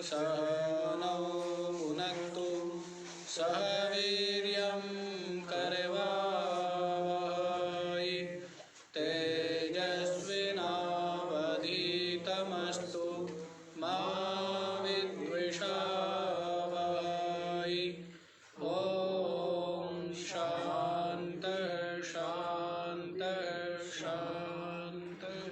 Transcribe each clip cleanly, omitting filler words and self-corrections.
सह नौ भुनक्तु सह वीर्यं करवावहै तेजस्विनावधीतमस्तु मा विद्विषावहै। ॐ शान्तः शान्तः शान्तः।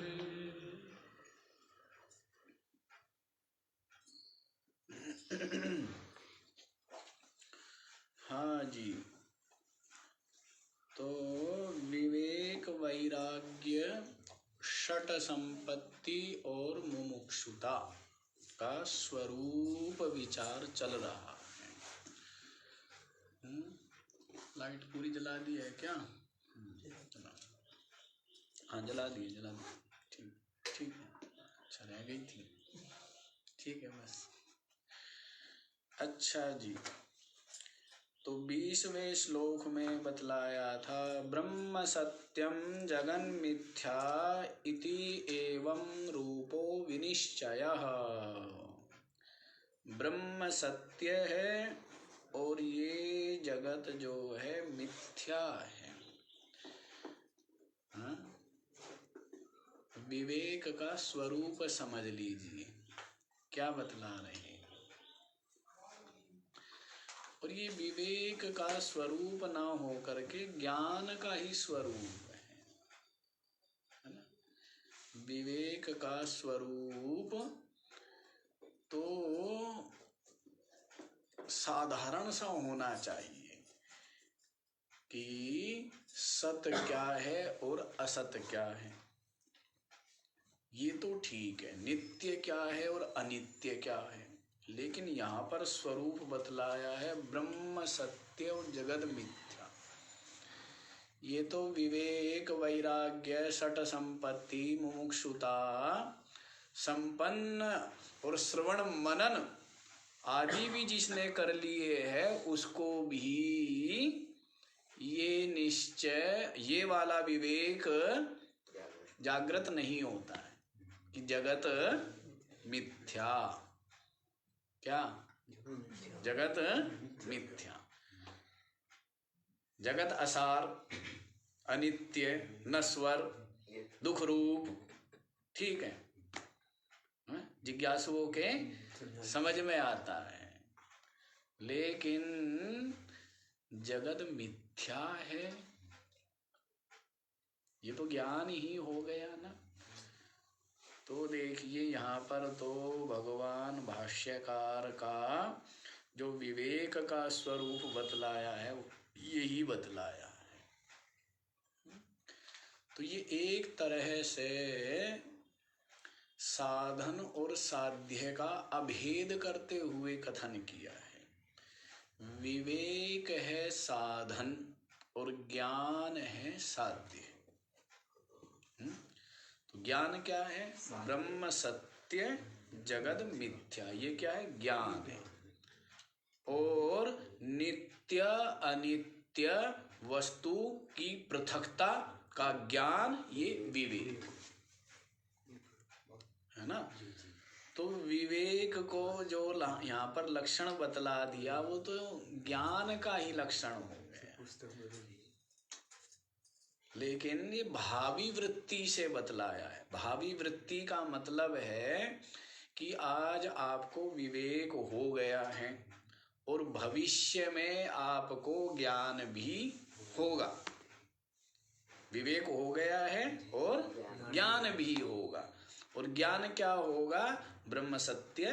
हाँ जी, तो विवेक, वैराग्य, षट संपत्ति और मुमुक्षुता का स्वरूप विचार चल रहा है। लाइट पूरी जला दी है क्या? हाँ जला दी, जला दी। ठीक ठीक है, अच्छा रह गई थी, ठीक है बस। अच्छा जी, तो 20वें श्लोक में बतलाया था ब्रह्म सत्यम जगन मिथ्या इति एवं रूपो विनिश्चयः। ब्रह्म सत्य है और ये जगत जो है मिथ्या है। हाँ? विवेक का स्वरूप समझ लीजिए, क्या बतला रहे हैं। और ये विवेक का स्वरूप ना हो करके ज्ञान का ही स्वरूप है ना। विवेक का स्वरूप तो साधारण सा होना चाहिए कि सत्य क्या है और असत्य क्या है, ये तो ठीक है। नित्य क्या है और अनित्य क्या है, लेकिन यहाँ पर स्वरूप बतलाया है ब्रह्म सत्य और जगत मिथ्या। ये तो विवेक, वैराग्य, षट संपत्ति, मुमुक्षुता संपन्न और श्रवण मनन आदि भी जिसने कर लिए है उसको भी ये निश्चय, ये वाला विवेक जागृत नहीं होता है कि जगत मिथ्या। क्या? जगत मिथ्या, जगत असार, अनित्य, नश्वर, दुख रूप, ठीक है, जिज्ञासुओं के समझ में आता है। लेकिन जगत मिथ्या है, ये तो ज्ञान ही हो गया ना। तो देखिए यहाँ पर तो भगवान भाष्यकार का जो विवेक का स्वरूप बतलाया है यही बतलाया है। तो ये एक तरह से साधन और साध्य का अभेद करते हुए कथन किया है। विवेक है साधन और ज्ञान है साध्य। तो ज्ञान क्या है? ब्रह्म सत्य जगत मिथ्या, ये क्या है? ज्ञान है। और नित्य अनित्य वस्तु की पृथकता का ज्ञान, ये विवेक है ना। तो विवेक को जो यहाँ पर लक्षण बतला दिया वो तो ज्ञान का ही लक्षण हो गया, लेकिन ये भावी वृत्ति से बतलाया है। भावी वृत्ति का मतलब है कि आज आपको विवेक हो गया है और भविष्य में आपको ज्ञान भी होगा। विवेक हो गया है और ज्ञान भी होगा। और ज्ञान क्या होगा? ब्रह्म सत्य,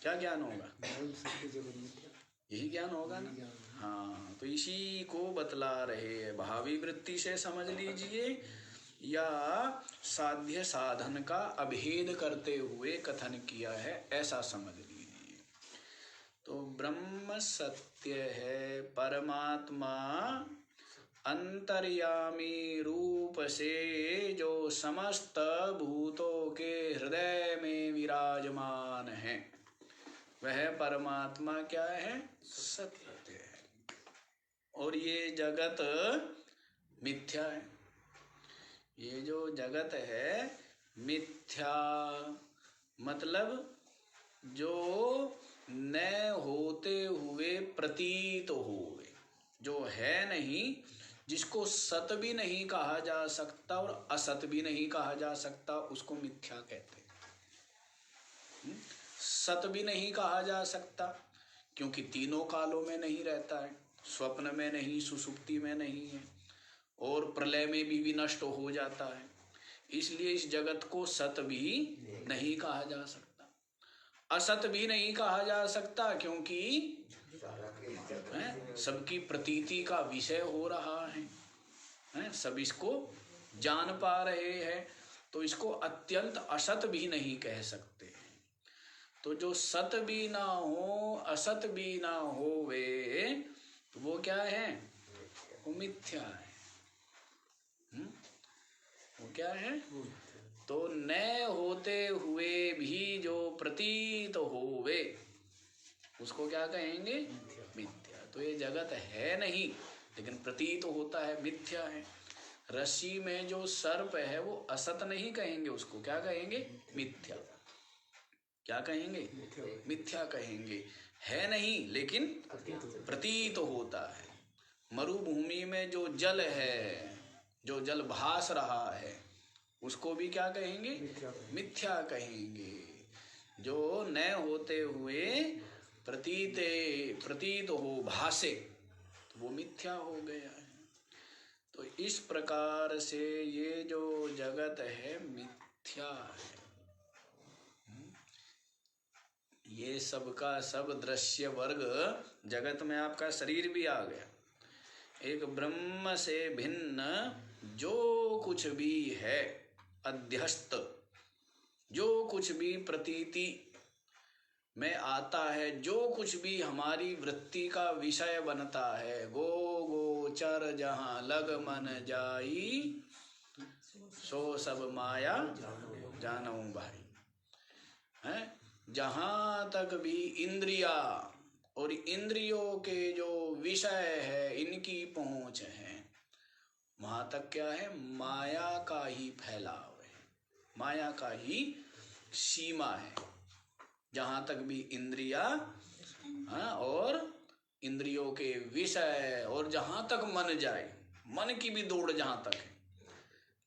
क्या ज्ञान होगा? यही ज्ञान होगा ना। हाँ, तो इसी को बतला रहे हैं। भावी वृत्ति से समझ लीजिए या साध्य साधन का अभेद करते हुए कथन किया है, ऐसा समझ लीजिए। तो ब्रह्म सत्य है, परमात्मा अंतर्यामी रूप से जो समस्त भूतों के हृदय में विराजमान है, वह परमात्मा क्या है? सत्य है। और ये जगत मिथ्या है। ये जो जगत है मिथ्या, मतलब जो न होते हुए प्रतीत होवे, जो है नहीं, जिसको सत भी नहीं कहा जा सकता और असत भी नहीं कहा जा सकता, उसको मिथ्या कहते हैं। सत भी नहीं कहा जा सकता क्योंकि तीनों कालों में नहीं रहता है, स्वप्न में नहीं, सुषुप्ति में नहीं है, और प्रलय में भी नष्ट हो जाता है, इसलिए इस जगत को सत भी नहीं कहा जा सकता। असत भी नहीं कहा जा सकता क्योंकि सबकी प्रतीति का विषय हो रहा है, सब इसको जान पा रहे हैं, तो इसको अत्यंत असत भी नहीं कह सकते। तो जो सत भी ना हो, असत भी ना हो वे, तो वो क्या है? वो मिथ्या है। वो क्या है? तो न होते हुए भी जो प्रतीत होवे, उसको क्या कहेंगे? मिथ्या। तो ये जगत है नहीं, लेकिन प्रतीत होता है, मिथ्या है। रस्सी में जो सर्प है वो असत नहीं कहेंगे, उसको क्या कहेंगे? मिथ्या। क्या कहेंगे? मिथ्या कहेंगे। है नहीं लेकिन प्रतीत होता है। मरुभूमि में जो जल है, जो जल भास रहा है, उसको भी क्या कहेंगे? मिथ्या कहेंगे। जो न होते हुए प्रतीत हो, भासे, तो वो मिथ्या हो गया है। तो इस प्रकार से ये जो जगत है मिथ्या है। ये सब का सब दृश्य वर्ग जगत में आपका शरीर भी आ गया। एक ब्रह्म से भिन्न जो कुछ भी है अध्यस्त, जो कुछ भी प्रतीति में आता है, जो कुछ भी हमारी वृत्ति का विषय बनता है, गो गोचर जहाँ लग मन जाई, सो सब माया जानऊ भाई। है जहाँ तक भी इंद्रिया और इंद्रियों के जो विषय है, इनकी पहुंच है, वहां तक क्या है? माया का ही फैलाव है, माया का ही सीमा है। जहां तक भी इंद्रिया और इंद्रियों के विषय, और जहां तक मन जाए, मन की भी दौड़ जहां तक है,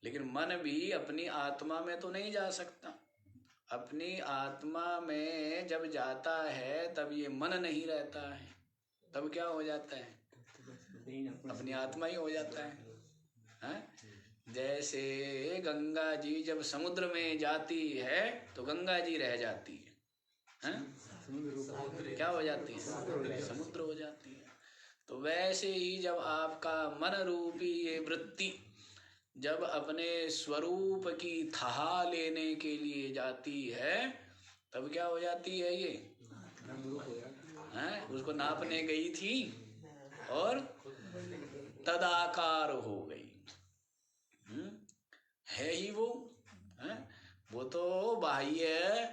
लेकिन मन भी अपनी आत्मा में तो नहीं जा सकता। अपनी आत्मा में जब जाता है तब ये मन नहीं रहता है, तब क्या हो जाता है? अपनी आत्मा ही हो जाता है। जैसे गंगा जी जब समुद्र में जाती है तो गंगा जी रह जाती है, क्या हो जाती है? समुद्र हो जाती है। तो वैसे ही जब आपका मन रूपी ये वृत्ति जब अपने स्वरूप की थाह लेने के लिए जाती है, तब क्या हो जाती है? ये उसको नापने गई थी और तदाकार हो गई। है ही वो, वो तो बाह्य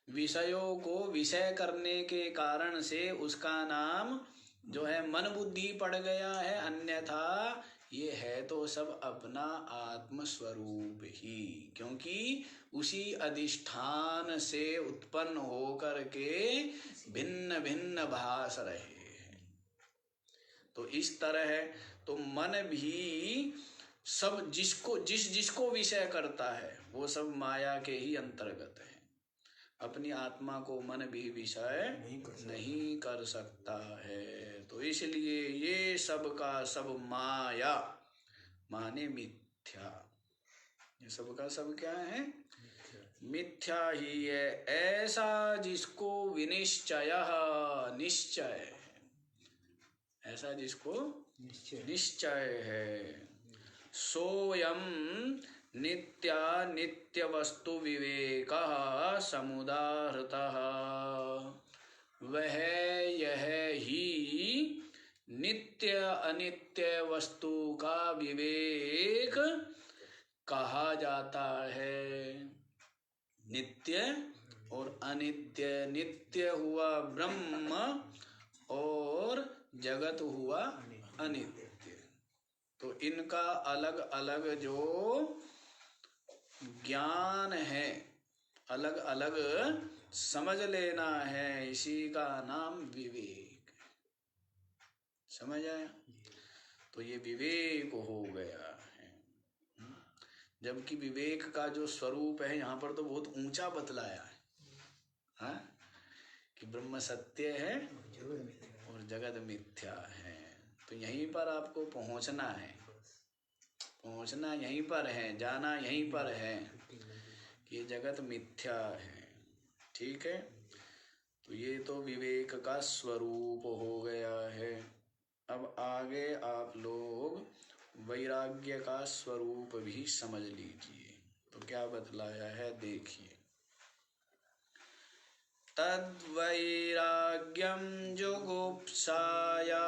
विषयों को विषय करने के कारण से उसका नाम जो है मन बुद्धि पड़ गया है, अन्यथा ये है तो सब अपना आत्म स्वरूप ही, क्योंकि उसी अधिष्ठान से उत्पन्न होकर के भिन्न भिन्न भास रहे हैं। तो इस तरह है, तो मन भी सब जिसको विषय करता है वो सब माया के ही अंतर्गत है। अपनी आत्मा को मन भी विषय नहीं कर सकता है। तो इसलिए ये सब का सब माया माने मिथ्या। ये सब का सब क्या है? मिथ्या ही है। ऐसा जिसको विनिश्चय, निश्चय, ऐसा जिसको निश्चय है, सोयम नित्या नित्य वस्तु विवेकः समुदाहृतः, वह यह ही नित्य अनित्य वस्तु का विवेक कहा जाता है। नित्य और अनित्य, नित्य हुआ ब्रह्म और जगत हुआ अनित्य। तो इनका अलग अलग जो ज्ञान है, अलग अलग समझ लेना है, इसी का नाम विवेक। समझ आया? तो ये विवेक हो गया है। जबकि विवेक का जो स्वरूप है यहाँ पर तो बहुत ऊंचा बतलाया है, हाँ? कि ब्रह्म सत्य है और जगत मिथ्या है। तो यहीं पर आपको पहुंचना है, पहुंचना यहीं पर है, जाना यहीं पर है कि ये जगत मिथ्या है। ठीक है? तो ये तो विवेक का स्वरूप हो गया है। अब आगे आप लोग वैराग्य का स्वरूप भी समझ लीजिए। तो क्या बतलाया है देखिए। तद्वैराग्यं जुगुप्साया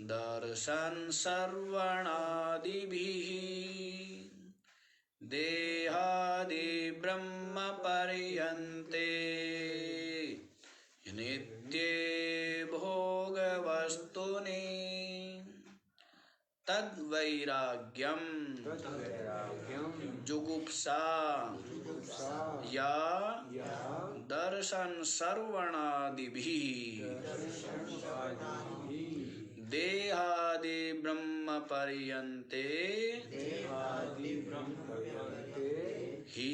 दर्शन सर्वणादिभिः देहादि ब्रह्म पर्यन्ते नित्ये भोग वस्तुनि तद्वैराग्यम जुगुप्सा या दर्शन सर्वणादिभिः देहादि ब्रह्म पर्यन्ते ही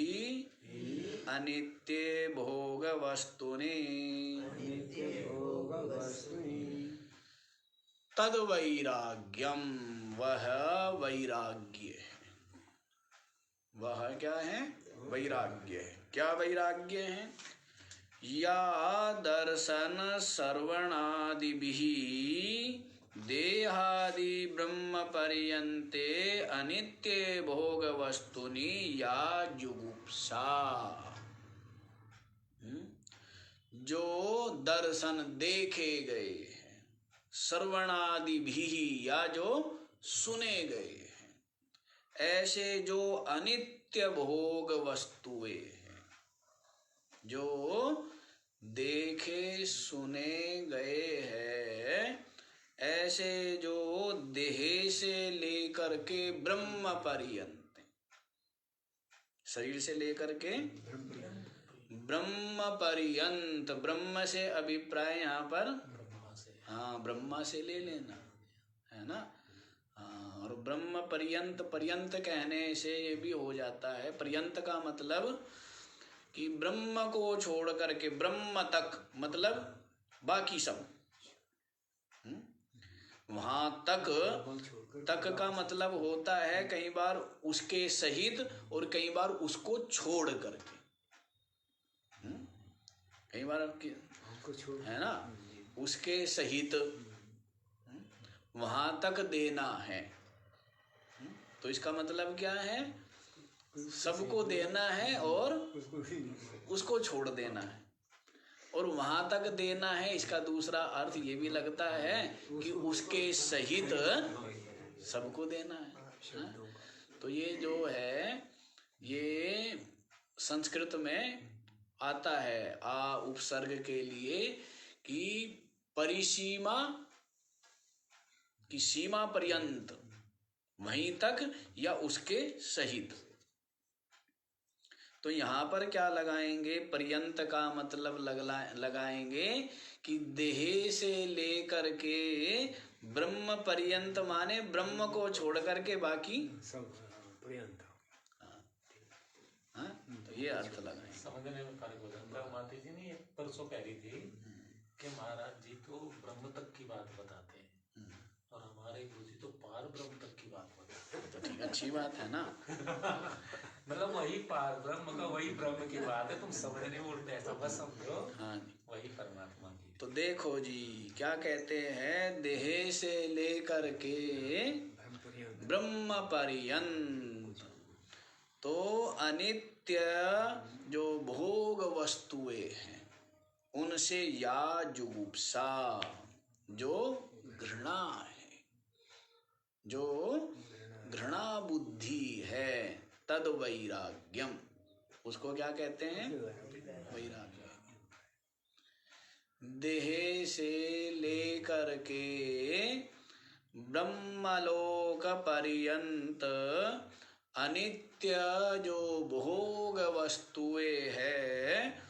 अनित्ये भोग वस्तुनि तद्वैराग्यम, वह वैराग्य है। वह क्या है? वैराग्य है। क्या वैराग्य है? या दर्शन सर्वणादिभिः देहादि ब्रह्म पर्यन्ते अनित्ये भोग वस्तुनि या जुगुप्सा। जो दर्शन देखे गए हैं, सर्वणादिभिः या जो सुने गए हैं, ऐसे जो अनित्य भोग वस्तुएं हैं, जो देखे सुने गए हैं, ऐसे जो देह से लेकर के ब्रह्म पर्यंत, शरीर से लेकर के ब्रह्म पर्यंत, ब्रह्म से अभिप्राय यहाँ पर हाँ ब्रह्मा से ले लेना है ना। हाँ, और ब्रह्म पर्यंत, पर्यंत कहने से ये भी हो जाता है, पर्यंत का मतलब कि ब्रह्म को छोड़ करके ब्रह्म तक, मतलब बाकी सब। वहां तक, तक का मतलब होता है कई बार उसके सहित और कई बार उसको छोड़ करके। कई बार है ना, उसके सहित वहां तक देना है। तो इसका मतलब क्या है? सबको देना है और उसको छोड़ देना है, और वहां तक देना है। इसका दूसरा अर्थ ये भी लगता है कि उसके सहित सबको देना है। तो ये जो है, ये संस्कृत में आता है आ उपसर्ग के लिए कि परिसीमा की सीमा पर्यंत, वहीं तक या उसके सहित। तो यहाँ पर क्या लगाएंगे? पर्यंत का मतलब लगाएंगे कि देह से लेकर के ब्रह्म पर्यंत, माने ब्रह्म को छोड़ करके बाकी सब पर्यंत। हाँ, तो ये अर्थ लगाएंगे। समझने में फर्क हो जाता है। माता जी ने परसों कह रही थी कि महाराज जी तो ब्रह्म तक की बात बताते हैं और हमारे गुरु जी तो पार ब्रह्म तक की बात बताते हैं। तो ठीक, अच्छी बात है ना। मतलब वही पार ब्रह्म का, वही ब्रह्म की बात है। तुम समझने में उल्टे ऐसा बस समझो, हाँ, वही परमात्मा की। तो देखो जी क्या कहते हैं, देह से लेकर के ब्रह्म पर्यंत, तो अनित्य जो भोग वस्तुएं हैं उनसे या जुगुप्सा, जो घृणा है, जो घृणा बुद्धि है, तद वैराग्यम, उसको क्या कहते हैं? वैराग्य। देह से लेकर के ब्रह्मलोक पर्यंत अनित्य अनित्य जो भोग वस्तुएं है,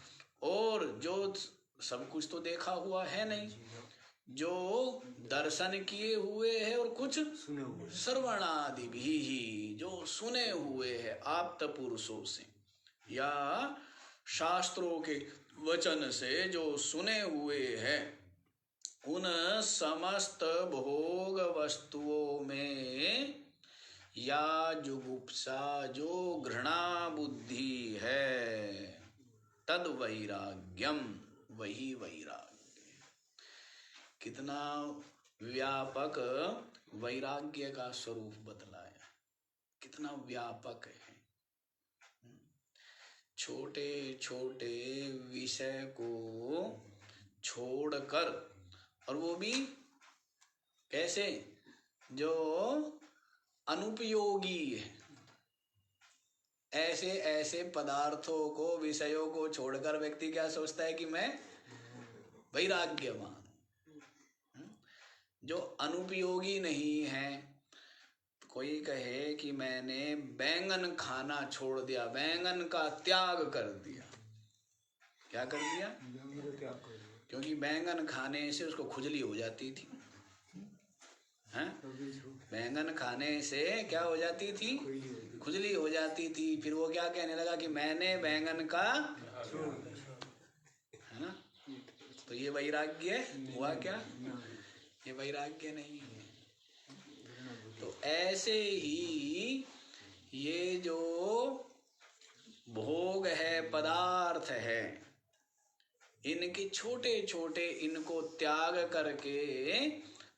और जो सब कुछ तो देखा हुआ है नहीं, जो दर्शन किए हुए है और कुछ श्रवणादि भी, जो सुने हुए है आप्त पुरुषों से या शास्त्रों के वचन से जो सुने हुए है, उन समस्त भोग वस्तुओं में या जुगुप्सा जो घृणा बुद्धि है, तद वैराग्यम, वही वैराग्य। कितना व्यापक वैराग्य का स्वरूप बतलाया, कितना व्यापक है। छोटे छोटे विषय को छोड़कर, और वो भी कैसे, जो अनुपयोगी है, ऐसे ऐसे पदार्थों को, विषयों को छोड़कर व्यक्ति क्या सोचता है कि मैं वैराग्यवान, जो अनुपयोगी नहीं है। कोई कहे कि मैंने बैंगन खाना छोड़ दिया, बैंगन का त्याग कर दिया, क्या कर दिया? क्योंकि बैंगन खाने से उसको खुजली हो जाती थी, हैं? बैंगन खाने से क्या हो जाती थी? खुजली हो जाती थी। फिर वो क्या कहने लगा कि मैंने बैंगन का, है ना? तो ये वैराग्य हुआ क्या? ये वैराग्य नहीं है। तो ऐसे ही ये जो भोग है, पदार्थ है, इनके छोटे छोटे, इनको त्याग करके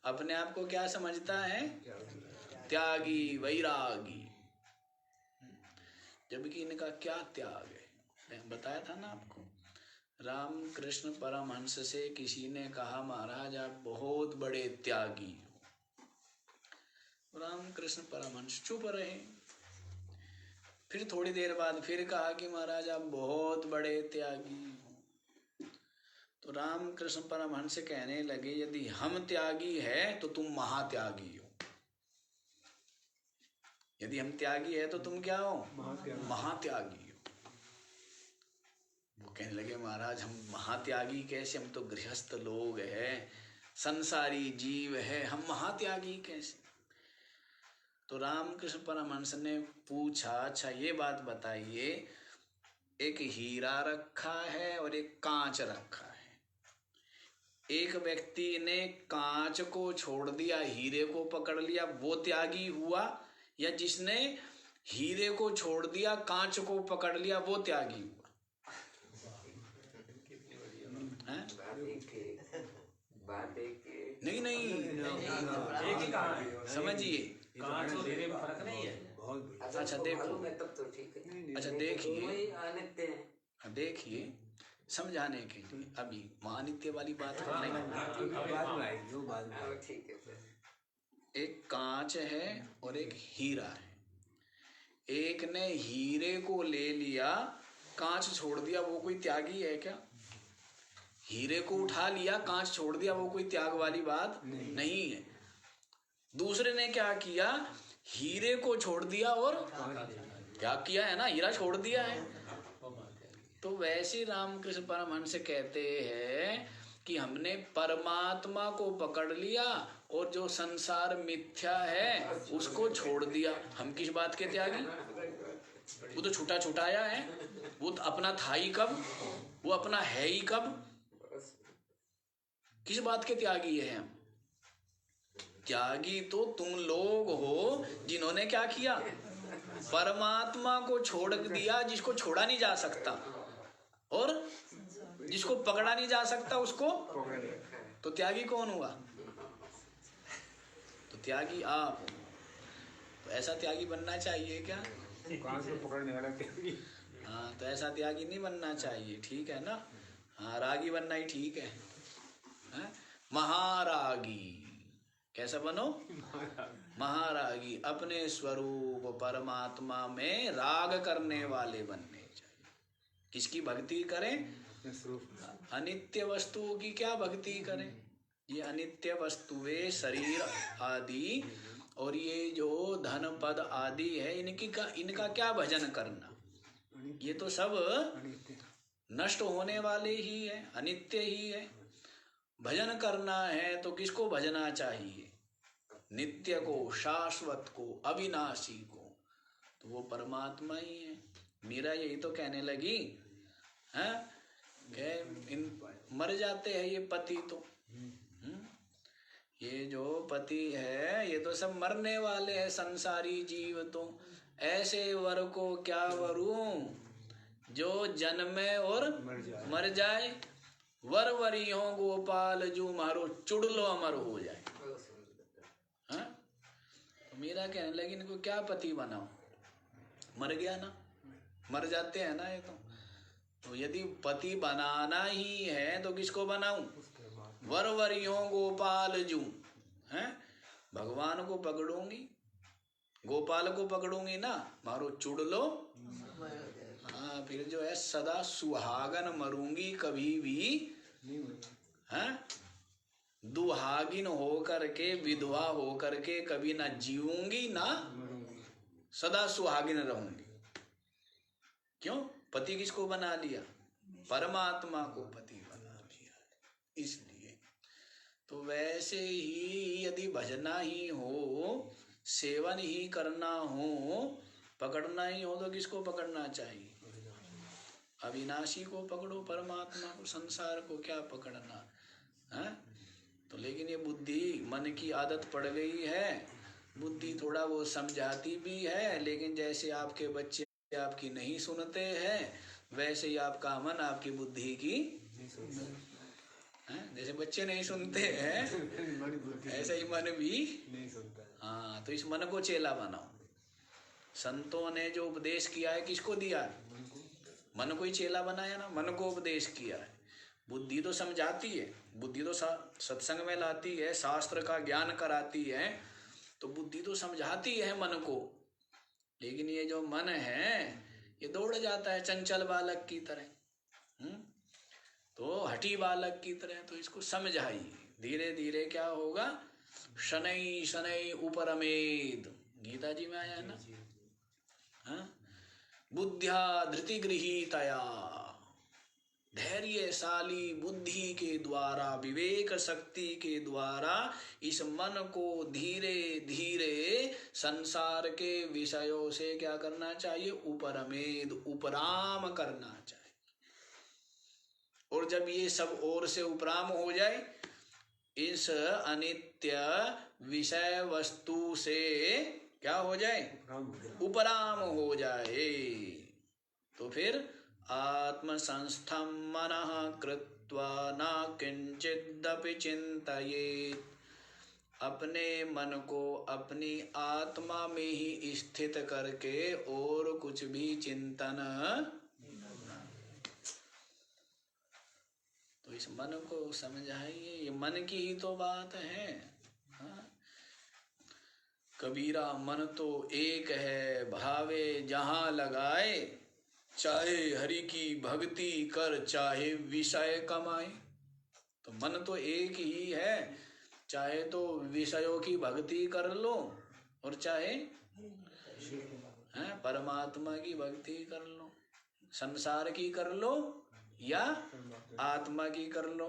अपने आप को क्या समझता है? त्यागी, वैरागी। जबकि इनका क्या त्याग है? मैं बताया था ना आपको, रामकृष्ण परमहंस से किसी ने कहा महाराज आप बहुत बड़े त्यागी हो। रामकृष्ण परमहंस चुप रहे। फिर थोड़ी देर बाद फिर कहा कि महाराज आप बहुत बड़े त्यागी हो। तो रामकृष्ण परमहंस कहने लगे यदि हम त्यागी है तो तुम महात्यागी हो। यदि हम त्यागी है तो तुम क्या हो? महात्यागी हो। वो कहने लगे महाराज हम महात्यागी कैसे, हम तो गृहस्थ लोग हैं, संसारी जीव है, हम महात्यागी कैसे? तो रामकृष्ण परमहंस ने पूछा अच्छा ये बात बताइए, एक हीरा रखा है और एक कांच रखा है। एक व्यक्ति ने कांच को छोड़ दिया, हीरे को पकड़ लिया, वो त्यागी हुआ, या जिसने हीरे को छोड़ दिया, कांच को पकड़ लिया, वो त्यागी हुआ? नहीं नहीं, एक ही कहानी है, समझिए। कांच और हीरे में फर्क नहीं है। अच्छा देखो, अच्छा देखिए, देखिए समझाने के लिए अभी अनित्य वाली बात कर नहीं। एक कांच है और एक हीरा है। एक ने हीरे को ले लिया, कांच छोड़ दिया, वो कोई त्यागी है क्या? हीरे को उठा लिया, कांच छोड़ दिया, वो कोई त्याग वाली बात नहीं है। दूसरे ने क्या किया? हीरे को छोड़ दिया और त्याग किया है ना, हीरा छोड़ दिया है। तो वैसे रामकृष्ण परमहंस कहते हैं कि हमने परमात्मा को पकड़ लिया और जो संसार मिथ्या है उसको छोड़ दिया। हम किस बात के त्यागी? वो तो छूटा छुटाया है, वो तो अपना था ही कब, वो अपना है ही कब? किस बात के त्यागी है हम? त्यागी तो तुम लोग हो जिन्होंने क्या किया? परमात्मा को छोड़ दिया, जिसको छोड़ा नहीं जा सकता, और जिसको पकड़ा नहीं जा सकता उसको तो त्यागी कौन हुआ? तो त्यागी आप हो। तो ऐसा त्यागी बनना चाहिए क्या? पकड़ने वाला त्यागी। हाँ, तो ऐसा त्यागी नहीं बनना चाहिए, ठीक है ना? हाँ, रागी बनना ही ठीक है, हाँ? महारागी। कैसा बनो? महारागी। अपने स्वरूप परमात्मा में राग करने वाले बनने चाहिए। किसकी भक्ति करें? अनित्य वस्तुओं की क्या भक्ति करें? ये अनित्य वस्तुएं, शरीर आदि और ये जो धन पद आदि है इनका क्या भजन करना, ये तो सब नष्ट होने वाले ही है, अनित्य ही है। भजन करना है तो किसको भजना चाहिए? नित्य को, शाश्वत को, अविनाशी को, तो वो परमात्मा ही है। मीरा यही तो कहने लगी है इन मर जाते हैं ये पति तो, ये जो पति है ये तो सब मरने वाले हैं संसारी जीव तो, ऐसे वर को क्या वरूं जो जन्मे और मर जाए, वर वरियों गोपाल जो मारो चुड़लो अमर हो जाए। हाँ? तो मीरा कहने लगी इनको क्या पति बनाओ, मर गया ना, मर जाते हैं ना ये तो यदि पति बनाना ही है तो किसको बनाऊं? वर वरियों गोपाल जू है, भगवान को पकड़ूंगी, गोपाल को पकड़ूंगी ना, मारो चुड़ लो। हाँ, फिर जो है सदा सुहागन मरूंगी, कभी भी है दुहागिन होकर के, विधवा होकर के कभी ना जीऊंगी ना सदा सुहागिन रहूंगी। क्यों? पति किसको बना लिया? परमात्मा को पति बना लिया। इसलिए तो वैसे ही यदि भजना ही हो, सेवन ही करना हो, पकड़ना ही हो तो किसको पकड़ना चाहिए? अविनाशी को पकड़ो, परमात्मा को। संसार को क्या पकड़ना है? तो लेकिन ये बुद्धि, मन की आदत पड़ गई है, बुद्धि थोड़ा वो समझाती भी है, लेकिन जैसे आपके बच्चे आपकी नहीं सुनते हैं वैसे ही आपका मन आपकी बुद्धि की है? जैसे बच्चे नहीं सुनते हैं ऐसे ही मन भी नहीं सुनता। हाँ, तो इस मन को चेला बनाओ। संतों ने जो उपदेश किया है किसको दिया है? मन को ही चेला बनाया ना, मन को उपदेश किया है। बुद्धि तो समझाती है, बुद्धि तो सत्संग में लाती है, शास्त्र का ज्ञान कराती है, तो बुद्धि तो समझाती है मन को, लेकिन ये जो मन है ये दौड़ जाता है चंचल बालक की तरह, तो हठी बालक की तरह। तो इसको समझाइए, धीरे धीरे क्या होगा? शनै शनै उपरमेद, गीता जी में आया है ना। हाँ? बुद्ध्या धृति गृहीतया, धैर्यशाली बुद्धि के द्वारा, विवेक शक्ति के द्वारा इस मन को धीरे धीरे संसार के विषयों से क्या करना चाहिए? उपरमेद, उपराम करना चाहिए। और जब ये सब ओर से उपराम हो जाए, इस अनित्य विषय वस्तु से क्या हो जाए? उपराम हो जाए, तो फिर आत्मसंस्थं मनः कृत्वा न किंचिदपि चिंतयेत्, अपने मन को अपनी आत्मा में ही स्थित करके और कुछ भी चिंतन। तो इस मन को समझाइए, ये मन की ही तो बात है। हाँ? कबीरा मन तो एक है, भावे जहां लगाए, चाहे हरि की भक्ति कर, चाहे विषय कमाए। तो मन तो एक ही है, चाहे तो विषयों की भक्ति कर लो और चाहे परमात्मा की भक्ति कर लो, संसार की कर लो या आत्मा की कर लो,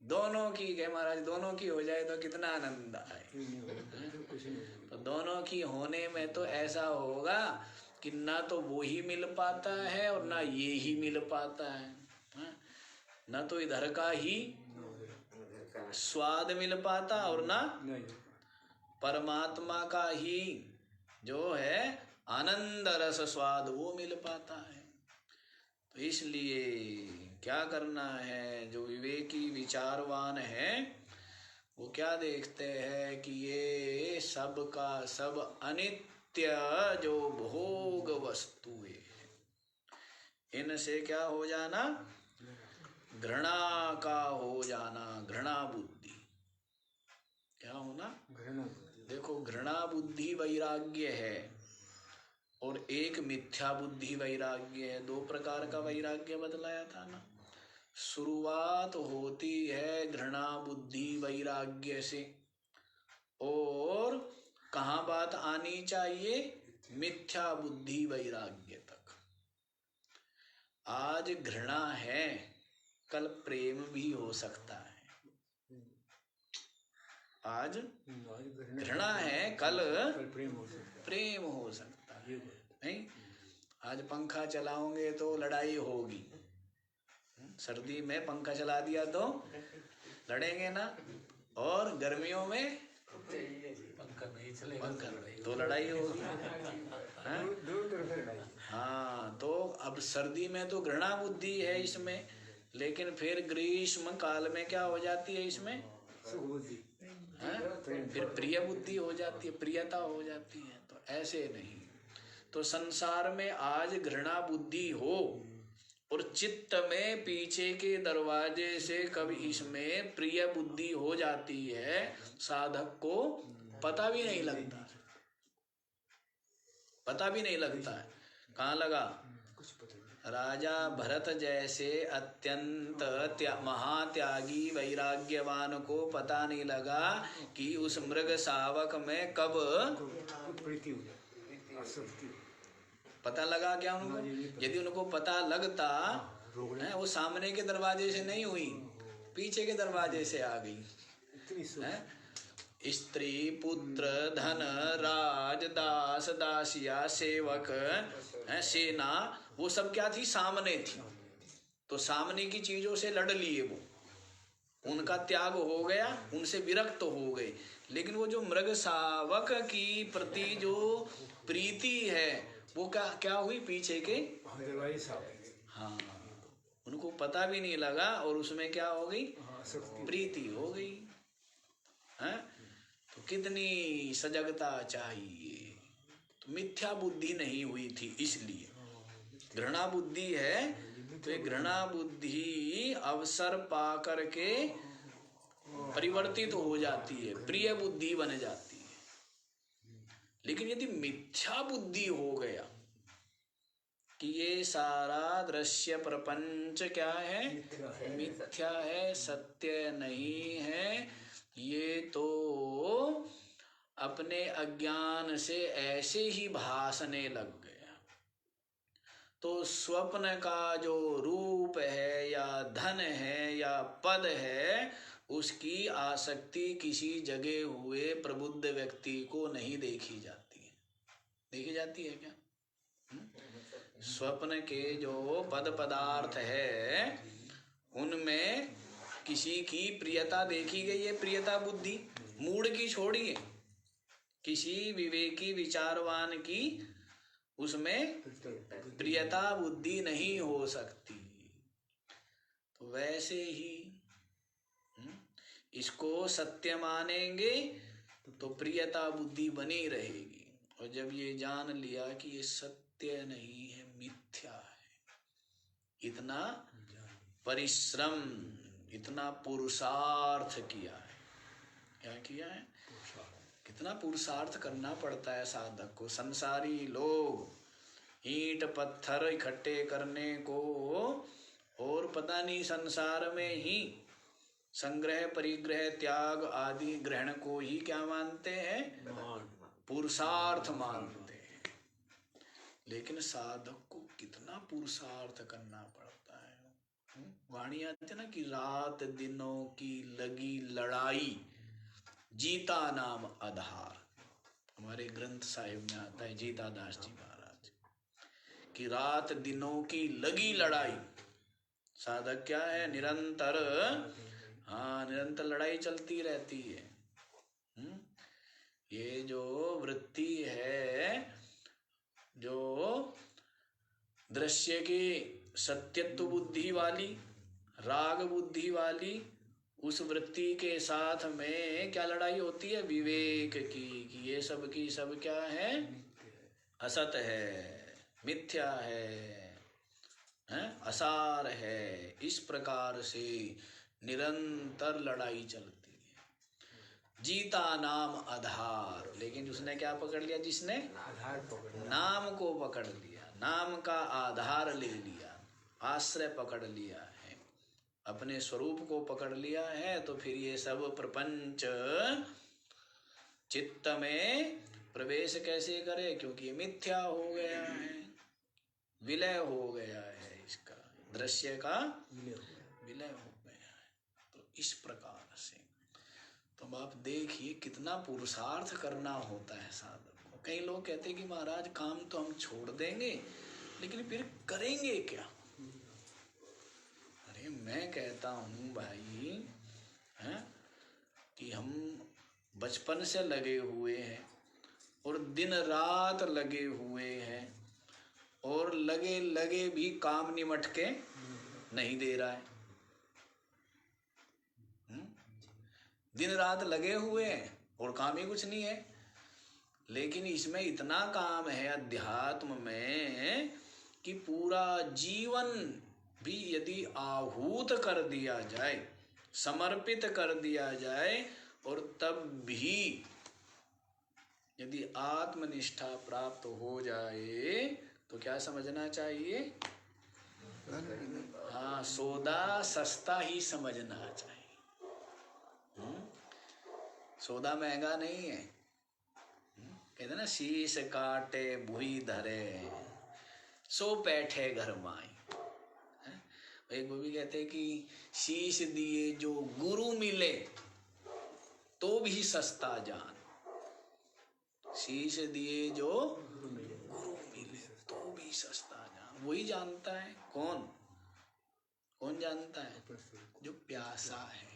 दोनों की के महाराज, दोनों की हो जाए तो कितना आनंद आए। तो दोनों की होने में तो ऐसा होगा कि ना तो वो ही मिल पाता है और ना ये ही मिल पाता है, ना तो इधर का ही स्वाद मिल पाता और ना परमात्मा का ही जो है आनंद रस स्वाद वो मिल पाता है। तो इसलिए क्या करना है? जो विवेकी विचारवान है वो क्या देखते हैं कि ये सब का सब अनित्य जो भोग वस्तुएं हैं, इनसे क्या हो जाना? घृणा का हो जाना, घृणा बुद्धि। क्या होना? देखो, घृणा बुद्धि वैराग्य है और एक मिथ्या बुद्धि वैराग्य है। दो प्रकार का वैराग्य बतलाया था ना। शुरुआत होती है घृणा बुद्धि वैराग्य से और कहाँ बात आनी चाहिए? मिथ्या बुद्धि वैराग्य तक। आज घृणा है, कल प्रेम भी हो सकता है। आज घृणा है, कल प्रेम हो सकता है। नहीं, आज पंखा चलाओगे तो लड़ाई होगी, सर्दी में पंखा चला दिया तो लड़ेंगे ना, और गर्मियों में पंखा नहीं चलेगा पंखा तो लड़ाई होगी। हाँ, तो अब सर्दी में तो घृणा बुद्धि है इसमें, लेकिन फिर ग्रीष्म काल में क्या हो जाती है इसमें? फिर प्रिय बुद्धि हो जाती है, प्रियता हो जाती है। तो ऐसे नहीं, तो संसार में आज घृणा बुद्धि हो और चित्त में पीछे के दरवाजे से कब इसमें प्रिय बुद्धि हो जाती है, साधक को पता भी नहीं लगता, पता भी नहीं लगता है। कहाँ लगा? राजा भरत जैसे अत्यंत महात्यागी वैराग्यवान को पता नहीं लगा कि उस मृग शावक में कब पता लगा क्या उनको? यदि उनको पता लगता है, वो सामने के दरवाजे से नहीं हुई, पीछे के दरवाजे से आ गई है। स्त्री पुत्र धन राज दास दासिया सेवक है, सेना, वो सब क्या थी? सामने थी। तो सामने की चीजों से लड़ लिए, वो उनका त्याग हो गया, उनसे विरक्त हो गए। लेकिन वो जो मृग शावक की प्रति जो प्रीति है, वो क्या हुई? पीछे के हाँ, उनको पता भी नहीं लगा और उसमें क्या हो गई? प्रीति हो गई है। तो कितनी सजगता चाहिए। तो मिथ्या बुद्धि नहीं हुई थी, इसलिए घृणा बुद्धि है, तो ये घृणा बुद्धि अवसर पा करके परिवर्तित हो जाती है, प्रिय बुद्धि बन जाती है। लेकिन यदि मिथ्या बुद्धि हो गया कि ये सारा दृश्य प्रपंच क्या है? मिथ्या है, सत्य नहीं है, ये तो अपने अज्ञान से ऐसे ही भासने लग गया, तो स्वप्न का जो रूप है या धन है या पद है, उसकी आसक्ति किसी जगे हुए प्रबुद्ध व्यक्ति को नहीं देखी जाती है। देखी जाती है क्या? स्वप्न के जो पद पदार्थ है, उनमें किसी की प्रियता देखी गई है? प्रियता बुद्धि मूड की छोड़िए, किसी विवेकी विचारवान की उसमें प्रियता बुद्धि नहीं हो सकती। तो वैसे ही इसको सत्य मानेंगे तो प्रियता बुद्धि बनी रहेगी, और जब ये जान लिया कि ये सत्य नहीं है, मिथ्या है, इतना परिश्रम, इतना पुरुषार्थ किया है। क्या किया है? कितना पुरुषार्थ करना पड़ता है साधक को। संसारी लोग ईंट पत्थर इकट्ठे करने को और पता नहीं संसार में ही संग्रह परिग्रह त्याग आदि ग्रहण को ही क्या मानते हैं? पुरुषार्थ मानते हैं। लेकिन साधक को कितना पुरुषार्थ करना पड़ता है। वाणी आती है ना कि रात दिनों की लगी लड़ाई, जीता नाम आधार। हमारे ग्रंथ साहिब में आता है जीता दास जी महाराज कि रात दिनों की लगी लड़ाई। साधक क्या है? निरंतर, हाँ, निरंतर लड़ाई चलती रहती है। ये जो वृत्ति है, जो दृश्य की सत्यत्व बुद्धि वाली, राग बुद्धि वाली, उस वृत्ति के साथ में क्या लड़ाई होती है? विवेक की, कि ये सब की सब क्या है? असत है, मिथ्या है, असार है। इस प्रकार से निरंतर लड़ाई चलती है। जीता नाम आधार। लेकिन उसने क्या पकड़ लिया? जिसने नाम को पकड़ लिया, नाम का आधार ले लिया, आश्रय पकड़ लिया है, अपने स्वरूप को पकड़ लिया है, तो फिर ये सब प्रपंच चित्त में प्रवेश कैसे करे? क्योंकि मिथ्या हो गया है, विलय हो गया है, इसका दृश्य का विलय हो गया है। तो इस प्रकार से तो अब आप देखिए कितना पुरुषार्थ करना होता है साधक को। कई लोग कहते हैं कि महाराज काम तो हम छोड़ देंगे, लेकिन फिर करेंगे क्या? अरे मैं कहता हूँ भाई है कि हम बचपन से लगे हुए हैं और दिन रात लगे हुए हैं, और लगे लगे भी काम निमट के नहीं दे रहा है। दिन रात लगे हुए हैं और काम ही कुछ नहीं है। लेकिन इसमें इतना काम है अध्यात्म में कि पूरा जीवन भी यदि आहूत कर दिया जाए, समर्पित कर दिया जाए, और तब भी यदि आत्मनिष्ठा प्राप्त हो जाए तो क्या समझना चाहिए? हाँ, सौदा सस्ता ही समझना चाहिए। सौदा महंगा नहीं है। कहते ना, शीश काटे भुई धरे सो पैठे घर माई। एक वो भी कहते हैं कि शीश दिए जो गुरु मिले तो भी सस्ता जान। शीश दिए जो गुरु मिले तो भी सस्ता जान। वही जानता है। कौन कौन जानता है? जो प्यासा है।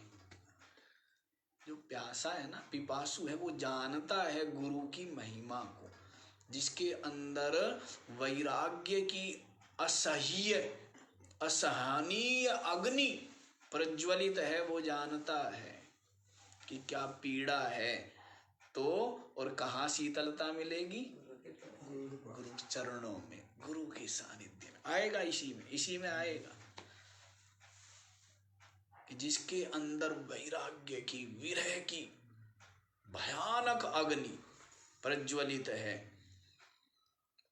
जो प्यासा है ना, पिपासु है, वो जानता है गुरु की महिमा को। जिसके अंदर वैराग्य की असह्य असहनीय अग्नि प्रज्वलित है, वो जानता है कि क्या पीड़ा है। तो और कहाँ शीतलता मिलेगी? गुरु चरणों में, गुरु के सानिध्य में आएगा। इसी में आएगा कि जिसके अंदर वैराग्य की, विरह की भयानक अग्नि प्रज्वलित है,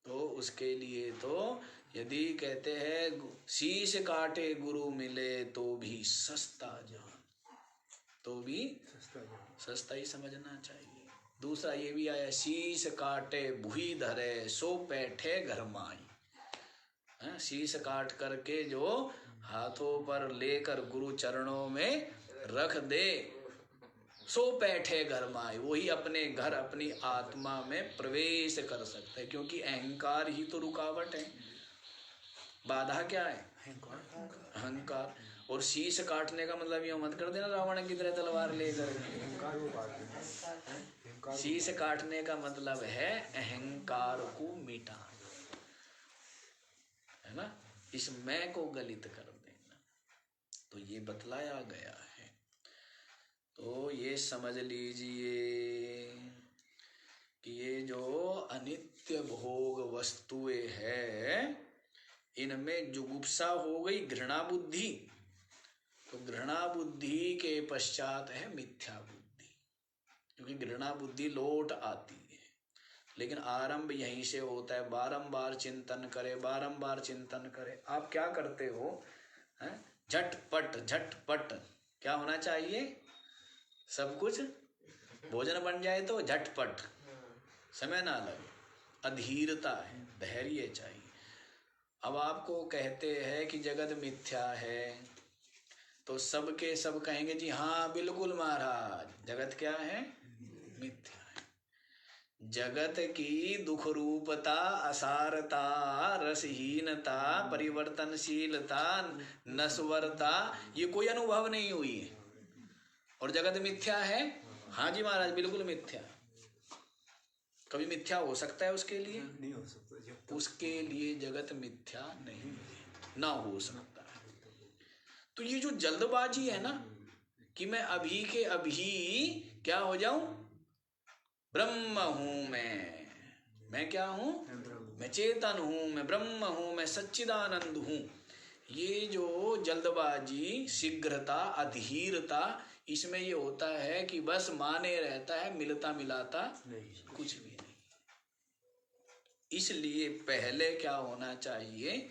तो उसके लिए तो यदि कहते हैं शीश काटे गुरु मिले तो भी सस्ता जान, तो भी सस्ता ही समझना चाहिए। दूसरा ये भी आया, शीश काटे भुई धरे सो पैठे घर माई। शीश काट करके जो हाथों पर लेकर गुरु चरणों में रख दे, सो पैठे घर माई, वही अपने घर, अपनी आत्मा में प्रवेश कर सकता है। क्योंकि अहंकार ही तो रुकावट है। बाधा क्या है? अहंकार। और शीश काटने का मतलब ये मत कर देना रावण की तरह तलवार लेकर। शीश काटने का मतलब है अहंकार को मिटाना, है ना, इस मैं को गलित कर देना। तो ये बतलाया गया है। तो ये समझ लीजिए कि ये जो अनित्य भोग वस्तुएं हैं, इनमें जुगुप्सा हो गई, घृणा बुद्धि। तो घृणा बुद्धि के पश्चात है मिथ्या बुद्धि, क्योंकि घृणा बुद्धि लौट आती है। लेकिन आरंभ यहीं से होता है। बारंबार चिंतन करे, बारंबार चिंतन करे। आप क्या करते हो? झटपट झटपट क्या होना चाहिए? सब कुछ भोजन बन जाए तो झटपट, समय ना लगे। अधीरता है, धैर्य चाहिए। अब आपको कहते हैं कि जगत मिथ्या है, तो सबके सब कहेंगे जी हाँ बिल्कुल महाराज, जगत क्या है? मिथ्या है। जगत की दुख रूपता, असारता, रसहीनता, परिवर्तनशीलता, नश्वरता, ये कोई अनुभव नहीं हुई है, और जगत मिथ्या है। हाँ जी महाराज, बिल्कुल मिथ्या। कभी मिथ्या हो सकता है उसके लिए? नहीं हो सकता। उसके लिए जगत मिथ्या नहीं है, ना हो सकता है। तो ये जो जल्दबाजी है ना कि मैं अभी के अभी क्या हो जाऊं? ब्रह्म हूं मैं क्या हूं? मैं चेतन हूं, मैं ब्रह्म हूं, मैं सच्चिदानंद हूं। ये जो जल्दबाजी, शीघ्रता, अधीरता, इसमें ये होता है कि बस माने रहता है, मिलता मिलाता कुछ भी नहीं। इसलिए पहले क्या होना चाहिए?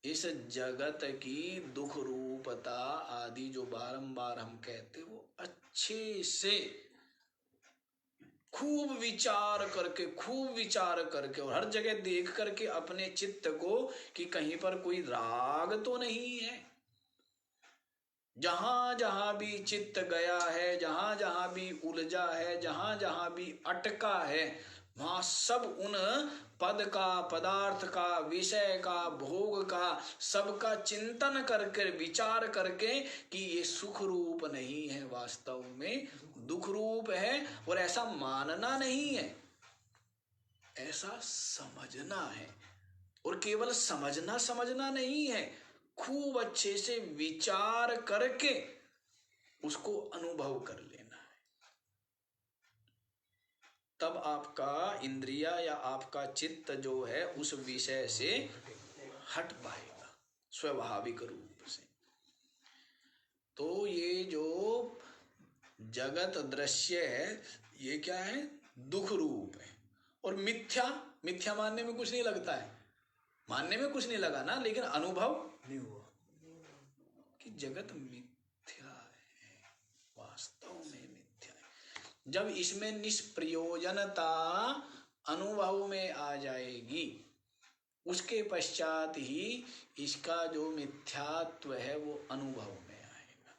इस जगत की दुख रूपता आदि जो बारंबार हम कहते, वो अच्छे से खूब विचार करके और हर जगह देख करके अपने चित्त को कि कहीं पर कोई राग तो नहीं है। जहां जहां भी चित्त गया है, जहां जहां भी उलझा है, जहां जहां भी अटका है, वहां सब उन पद का, पदार्थ का, विषय का, भोग का, सबका चिंतन करके, विचार करके कि ये सुख रूप नहीं है, वास्तव में दुख रूप है। और ऐसा मानना नहीं है, ऐसा समझना है। और केवल समझना नहीं है, खूब अच्छे से विचार करके उसको अनुभव कर लेना है। तब आपका इंद्रिया या आपका चित्त जो है उस विषय से हट पाएगा स्वाभाविक रूप से। तो ये जो जगत दृश्य है ये क्या है? दुख रूप है। और मिथ्या मानने में कुछ नहीं लगता है, मानने में कुछ नहीं लगा ना, लेकिन अनुभव नहीं हुआ कि जगत मिथ्या है, वास्तव में मिथ्या है। जब इसमें निष्प्रयोजनता अनुभव में आ जाएगी, उसके पश्चात ही इसका जो मिथ्यात्व है वो अनुभव में आएगा।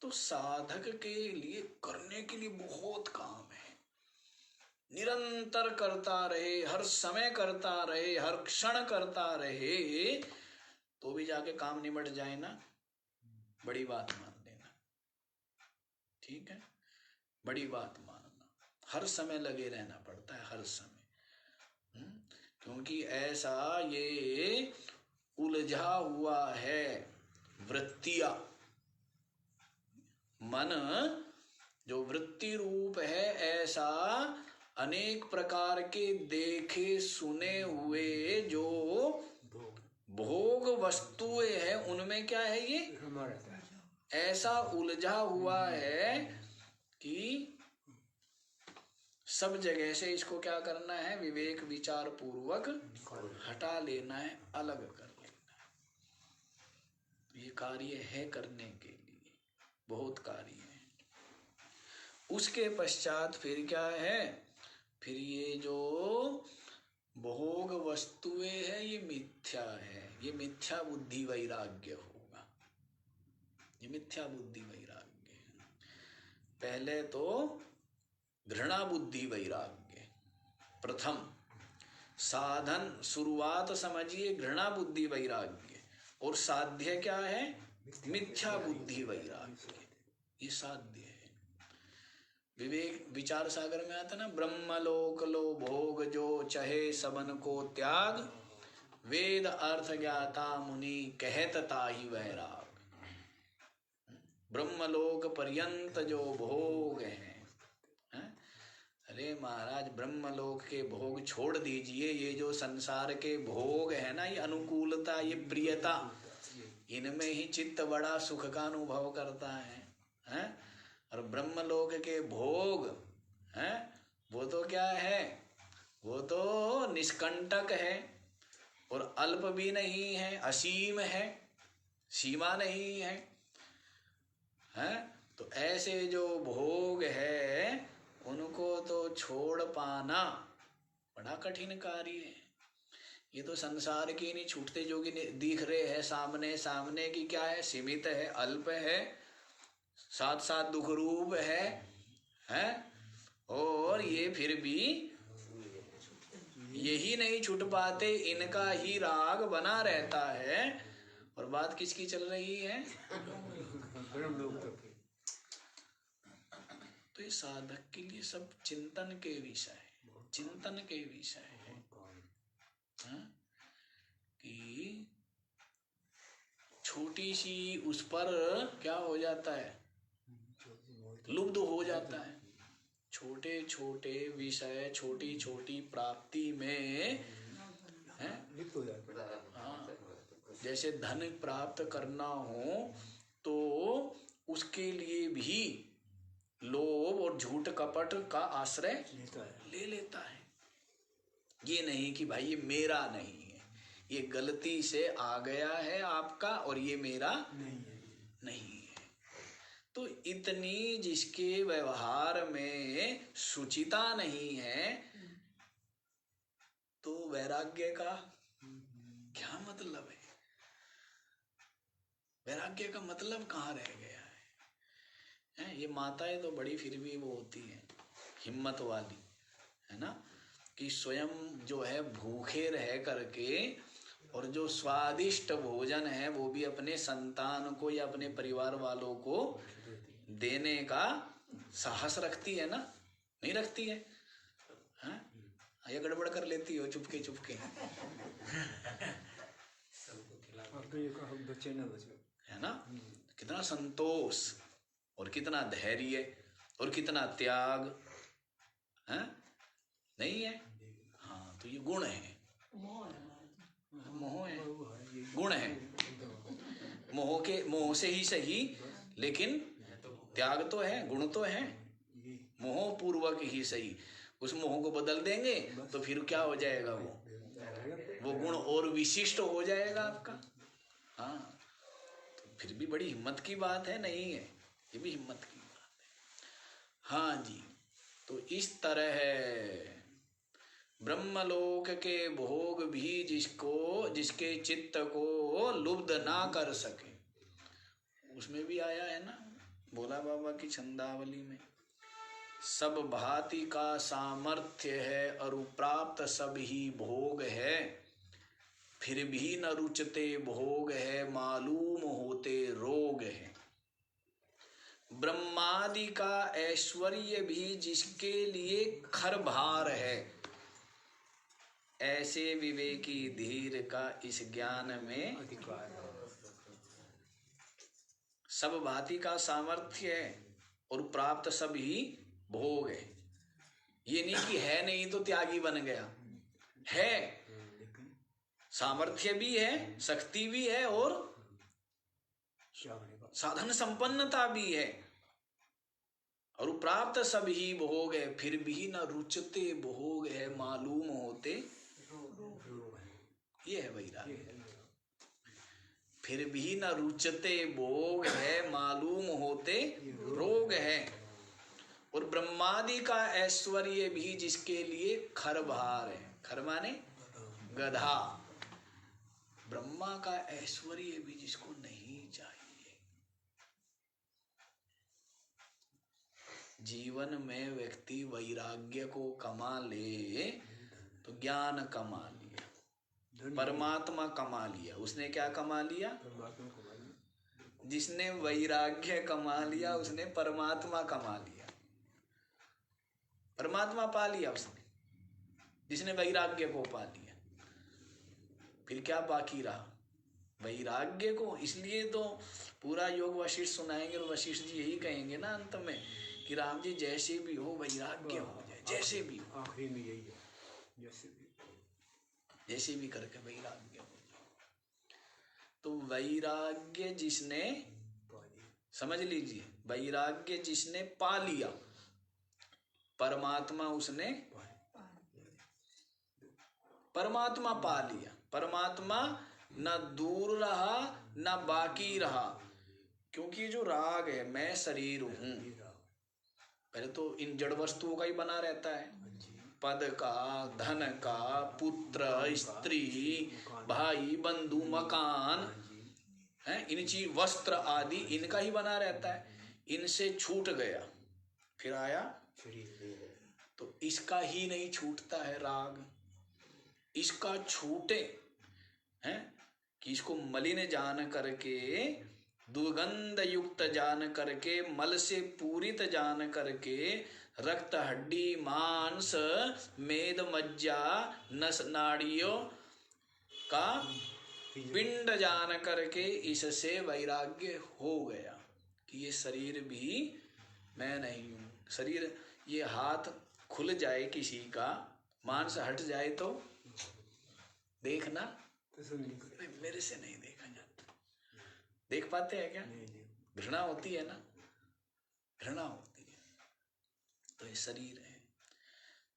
तो साधक के लिए करने के लिए बहुत काम है। निरंतर करता रहे, हर समय करता रहे, हर क्षण करता रहे, तो भी जाके काम निमट जाए ना, बड़ी बात मान लेना। ठीक है, बड़ी बात मानना। हर समय लगे रहना पड़ता है, हर समय। क्योंकि ऐसा ये उलझा हुआ है वृत्तियां, मन जो वृत्ति रूप है, ऐसा अनेक प्रकार के देखे सुने हुए जो भोग वस्तुएं हैं, उनमें क्या है ये ऐसा उलझा हुआ है कि सब जगह से इसको क्या करना है? विवेक विचार पूर्वक हटा लेना है, अलग कर लेना है। तो ये कार्य है करने के लिए, बहुत कार्य है। उसके पश्चात फिर क्या है? फिर ये जो भोग वस्तुएं है ये मिथ्या है, ये मिथ्या बुद्धि वैराग्य होगा, ये मिथ्या बुद्धि वैराग्य है। पहले तो घृणा बुद्धि वैराग्य, प्रथम साधन शुरुआत समझिए घृणा बुद्धि वैराग्य, और साध्य क्या है? मिथ्या बुद्धि वैराग्य। ये साध्य है। विवेक विचार सागर में आता ना, ब्रह्मलोक लो भोग जो चहे सबन को त्याग, वेद अर्थ ज्ञाता मुनि कहत ताहि वैराग। ब्रह्मलोक पर्यंत जो भोग हैं, अरे महाराज ब्रह्मलोक के भोग छोड़ दीजिए, ये जो संसार के भोग है ना, ये अनुकूलता, ये प्रियता, इनमें ही चित्त बड़ा सुख का अनुभव करता है? और ब्रह्मलोक के भोग हैं, वो तो क्या है? वो तो निष्कंटक है और अल्प भी नहीं है, असीम है, सीमा नहीं है, हैं? तो ऐसे जो भोग है उनको तो छोड़ पाना बड़ा कठिन कार्य है। ये तो संसार के नहीं छूटते जो कि दिख रहे हैं सामने की क्या है? सीमित है, अल्प है, साथ साथ दुख रूप है? और ये फिर भी यही नहीं छूट पाते, इनका ही राग बना रहता है। और बात किसकी चल रही है? तो ये साधक के लिए सब चिंतन के विषय है, चिंतन के विषय है, कि छोटी सी उस पर क्या हो जाता है? लुब्ध हो जाता है। छोटे छोटे विषय, छोटी छोटी प्राप्ति में लिप्त हो जाता है। हाँ, जैसे धन प्राप्त करना हो तो उसके लिए भी लोभ और झूठ कपट का आश्रय ले लेता है। ये नहीं कि भाई ये मेरा नहीं है, ये गलती से आ गया है आपका और ये मेरा नहीं है। तो इतनी जिसके व्यवहार में शुचिता नहीं है, तो वैराग्य का क्या मतलब है? वैराग्य का मतलब कहाँ रह गया है? ये माताएं तो बड़ी फिर भी वो होती हैं हिम्मत वाली, है ना, कि स्वयं जो है भूखे रह करके और जो स्वादिष्ट भोजन है वो भी अपने संतान को या अपने परिवार वालों को देने का साहस रखती है ना? नहीं रखती है? हाँ, ये गड़बड़ कर लेती हो चुपके चुपके, बच्चे न बचे, है ना? कितना संतोष और कितना धैर्य और कितना त्याग है, नहीं है? हाँ, तो ये गुण है, मोह है, गुण है। मोह से ही सही, लेकिन त्याग तो है, गुण तो है। मोह पूर्वक ही सही, उस मोह को बदल देंगे तो फिर क्या हो जाएगा? वो गुण और विशिष्ट हो जाएगा आपका। हाँ, तो फिर भी बड़ी हिम्मत की बात है, नहीं है? ये भी हिम्मत की बात है। हाँ जी, तो इस तरह है ब्रह्मलोक के भोग भी जिसके चित्त को लुब्ध ना कर सके, उसमें भी आया है ना भोला बाबा की छंदावली में, सब भांति का सामर्थ्य है अरुप्राप्त सब ही भोग है, फिर भी न रुचते भोग है मालूम होते रोग है। ब्रह्मादि का ऐश्वर्य भी जिसके लिए खर भार है, ऐसे विवेकी धीर का इस ज्ञान में अधिकार। सब भांति का सामर्थ्य है और प्राप्त सब ही भोग है। ये नहीं कि है नहीं तो त्यागी बन गया, है, सामर्थ्य भी है, शक्ति भी है और साधन संपन्नता भी है, और प्राप्त सब ही भोग है, फिर भी न रुचते भोग है मालूम होते, ये है वैराग्य। फिर भी न रुचते भोग है मालूम होते रोग है। और ब्रह्मादि का ऐश्वर्य भी जिसके लिए खर भार है, खर माने गधा, ब्रह्मा का ऐश्वर्य भी जिसको नहीं चाहिए। जीवन में व्यक्ति वैराग्य को कमा ले तो ज्ञान कमा लिया, परमात्मा कमा लिया। उसने क्या कमा लिया? जिसने वैराग्य कमा लिया उसने परमात्मा कमा लिया, परमात्मा पा लिया उसने, जिसने वैराग्य को पा लिया। फिर क्या बाकी रहा? वैराग्य को। इसलिए तो पूरा योग वशिष्ठ सुनाएंगे और वशिष्ठ जी यही कहेंगे ना अंत में कि राम जी जैसे भी हो वैराग्य हो जाए, जैसे भी हो, आखिरी में यही है, जैसे भी करके वैराग्य हो जाए। तो वैराग्य जिसने, समझ लीजिए, वैराग्य जिसने पा लिया, परमात्मा उसने परमात्मा पा लिया। परमात्मा न दूर रहा न बाकी रहा, क्योंकि जो राग है, मैं शरीर हूं, पहले तो इन जड़ वस्तुओं का ही बना रहता है, पद का, धन का, पुत्र, स्त्री, भाई, बंधु, मकान है, इन चीज, वस्त्र आदि, इनका ही बना रहता है। इनसे छूट गया, फिर आया तो इसका ही नहीं छूटता है राग। इसका छूटे है कि इसको मलिन जान करके, दुर्गंध युक्त जान करके, मल से पूरित जान करके, रक्त, हड्डी, मांस, मेद, मज्जा, नस, नाड़ियों का पिंड जान करके इससे वैराग्य हो गया कि ये शरीर भी मैं नहीं हूं। शरीर, ये हाथ खुल जाए किसी का, मांस हट जाए तो देखना, मेरे से नहीं देखा जाता। देख पाते हैं क्या? घृणा होती है ना, घृणा होती है। तो ये शरीर है,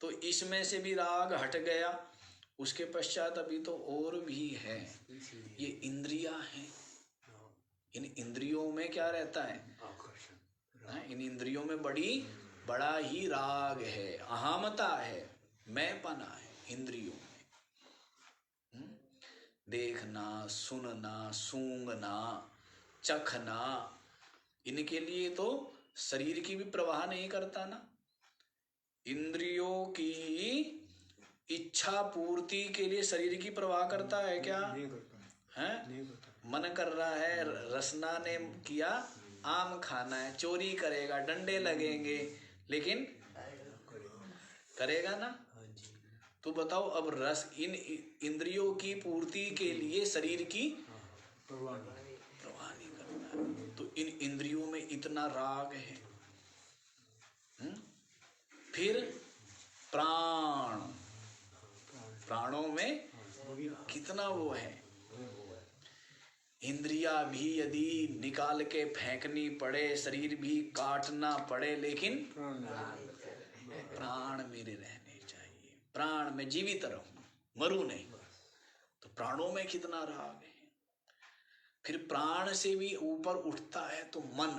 तो इसमें से भी राग हट गया। उसके पश्चात अभी तो और भी है, ये इंद्रियां हैं। इन इंद्रियों में क्या रहता है? इन इंद्रियों में बड़ा ही राग है, अहमता है, मैंपना है इंद्रियों में। देखना, सुनना, सूंघना, चखना, इनके लिए तो शरीर की भी प्रवाह नहीं करता ना। इंद्रियों की इच्छा पूर्ति के लिए शरीर की प्रवाह करता है क्या? नहीं करता है? नहीं करता। मन कर रहा है, रसना ने किया आम खाना है, चोरी करेगा, डंडे लगेंगे, लेकिन करेगा ना। हाँ जी। तो बताओ अब रस इन इंद्रियों की पूर्ति के लिए शरीर की प्रवाह नहीं। प्रवाह नहीं करता है। तो इन इंद्रियों में इतना राग है। फिर प्राण, प्राणों में कितना वो है। इंद्रिया भी यदि निकाल के फेंकनी पड़े, शरीर भी काटना पड़े, लेकिन प्राण मेरे रहने चाहिए, प्राण में जीवित रहूं, मरूं नहीं। तो प्राणों में कितना राग है। फिर प्राण से भी ऊपर उठता है तो मन,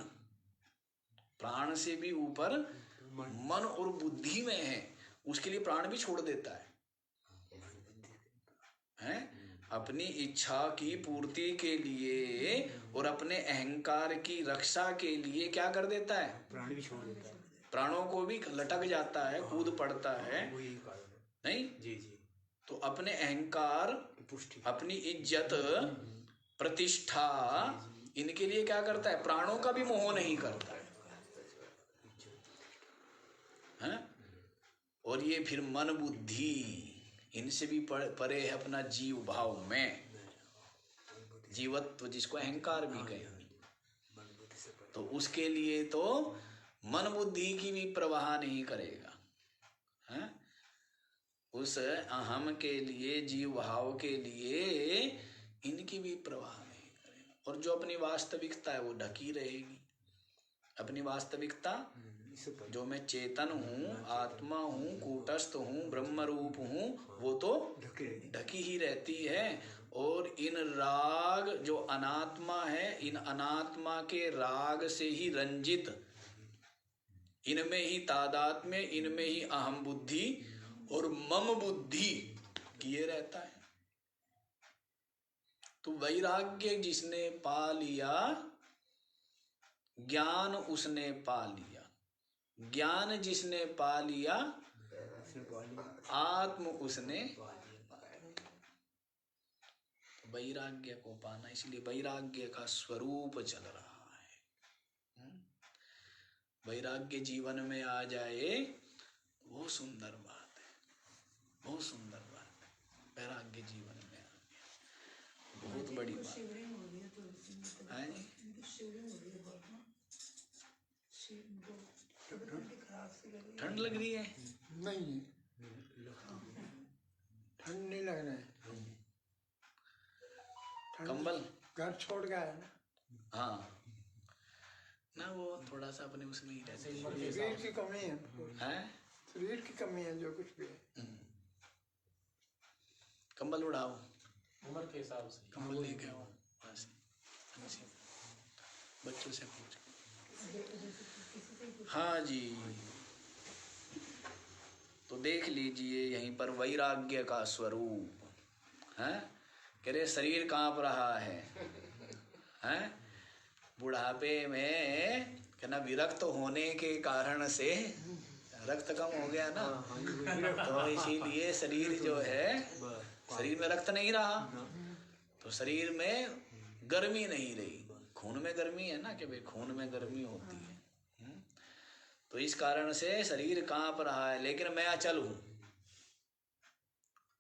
प्राण से भी ऊपर मन और बुद्धि में है, उसके लिए प्राण भी छोड़ देता है। अपनी इच्छा की पूर्ति के लिए और अपने अहंकार की रक्षा के लिए क्या कर देता है? प्राण भी छोड़ देता है। प्राणों को भी लटक जाता है, कूद पड़ता है, वही कारण है। नहीं जी जी। तो अपने अहंकार, पुष्टि, अपनी इज्जत, प्रतिष्ठा, इनके लिए क्या करता है? प्राणों का भी मोह नहीं करता है। और ये फिर मन बुद्धि, इनसे भी परे है अपना जीव भाव में, जीवत्व जिसको अहंकार भी कहेंगे। तो उसके लिए तो मन बुद्धि की भी प्रवाह नहीं करेगा है? उस अहम के लिए, जीव भाव के लिए इनकी भी प्रवाह नहीं करेगा। और जो अपनी वास्तविकता है वो ढकी रहेगी। अपनी वास्तविकता जो मैं चेतन हूँ, आत्मा हूँ, कूटस्थ हूँ, ब्रह्म रूप हूँ, वो तो ढकी ही रहती है। और इन राग जो अनात्मा है, इन अनात्मा के राग से ही रंजित, इनमें ही तादात्म्य, इनमें ही अहम बुद्धि और मम बुद्धि किए रहता है। तो वैराग्य जिसने पा लिया, ज्ञान उसने पा लिया। ज्ञान जिसने पा लिया, आत्म उसने वैराग्य को पाना। इसलिए वैराग्य का स्वरूप चल रहा है। वैराग्य जीवन में आ जाए, बहुत सुंदर बात है, बहुत सुंदर बात है। वैराग्य जीवन में आ गया, बहुत बड़ी बात है। ठंड लग रही है? नहीं, ठंड नहीं लग रहा है। कंबल घर छोड़ गया है ना। हाँ ना, वो थोड़ा सा अपने उसमें ही रहते हैं। शरीर की कमी है, हैं? शरीर की कमी है, जो कुछ भी है। कंबल उड़ाओ, उम्र के हिसाब से कंबल लेके आओ वहाँ से, बच्चों से पूछ। हाँ जी, तो देख लीजिए यहीं पर वैराग्य का स्वरूप है। कह रहे शरीर कांप रहा है, हैं? बुढ़ापे में कहना विरक्त होने के कारण से रक्त कम हो गया ना, तो इसीलिए शरीर जो है, शरीर में रक्त नहीं रहा, तो शरीर में गर्मी नहीं रही। खून में गर्मी है ना, कि भाई खून में गर्मी होती है। तो इस कारण से शरीर कांप रहा है, लेकिन मैं अचल हूँ।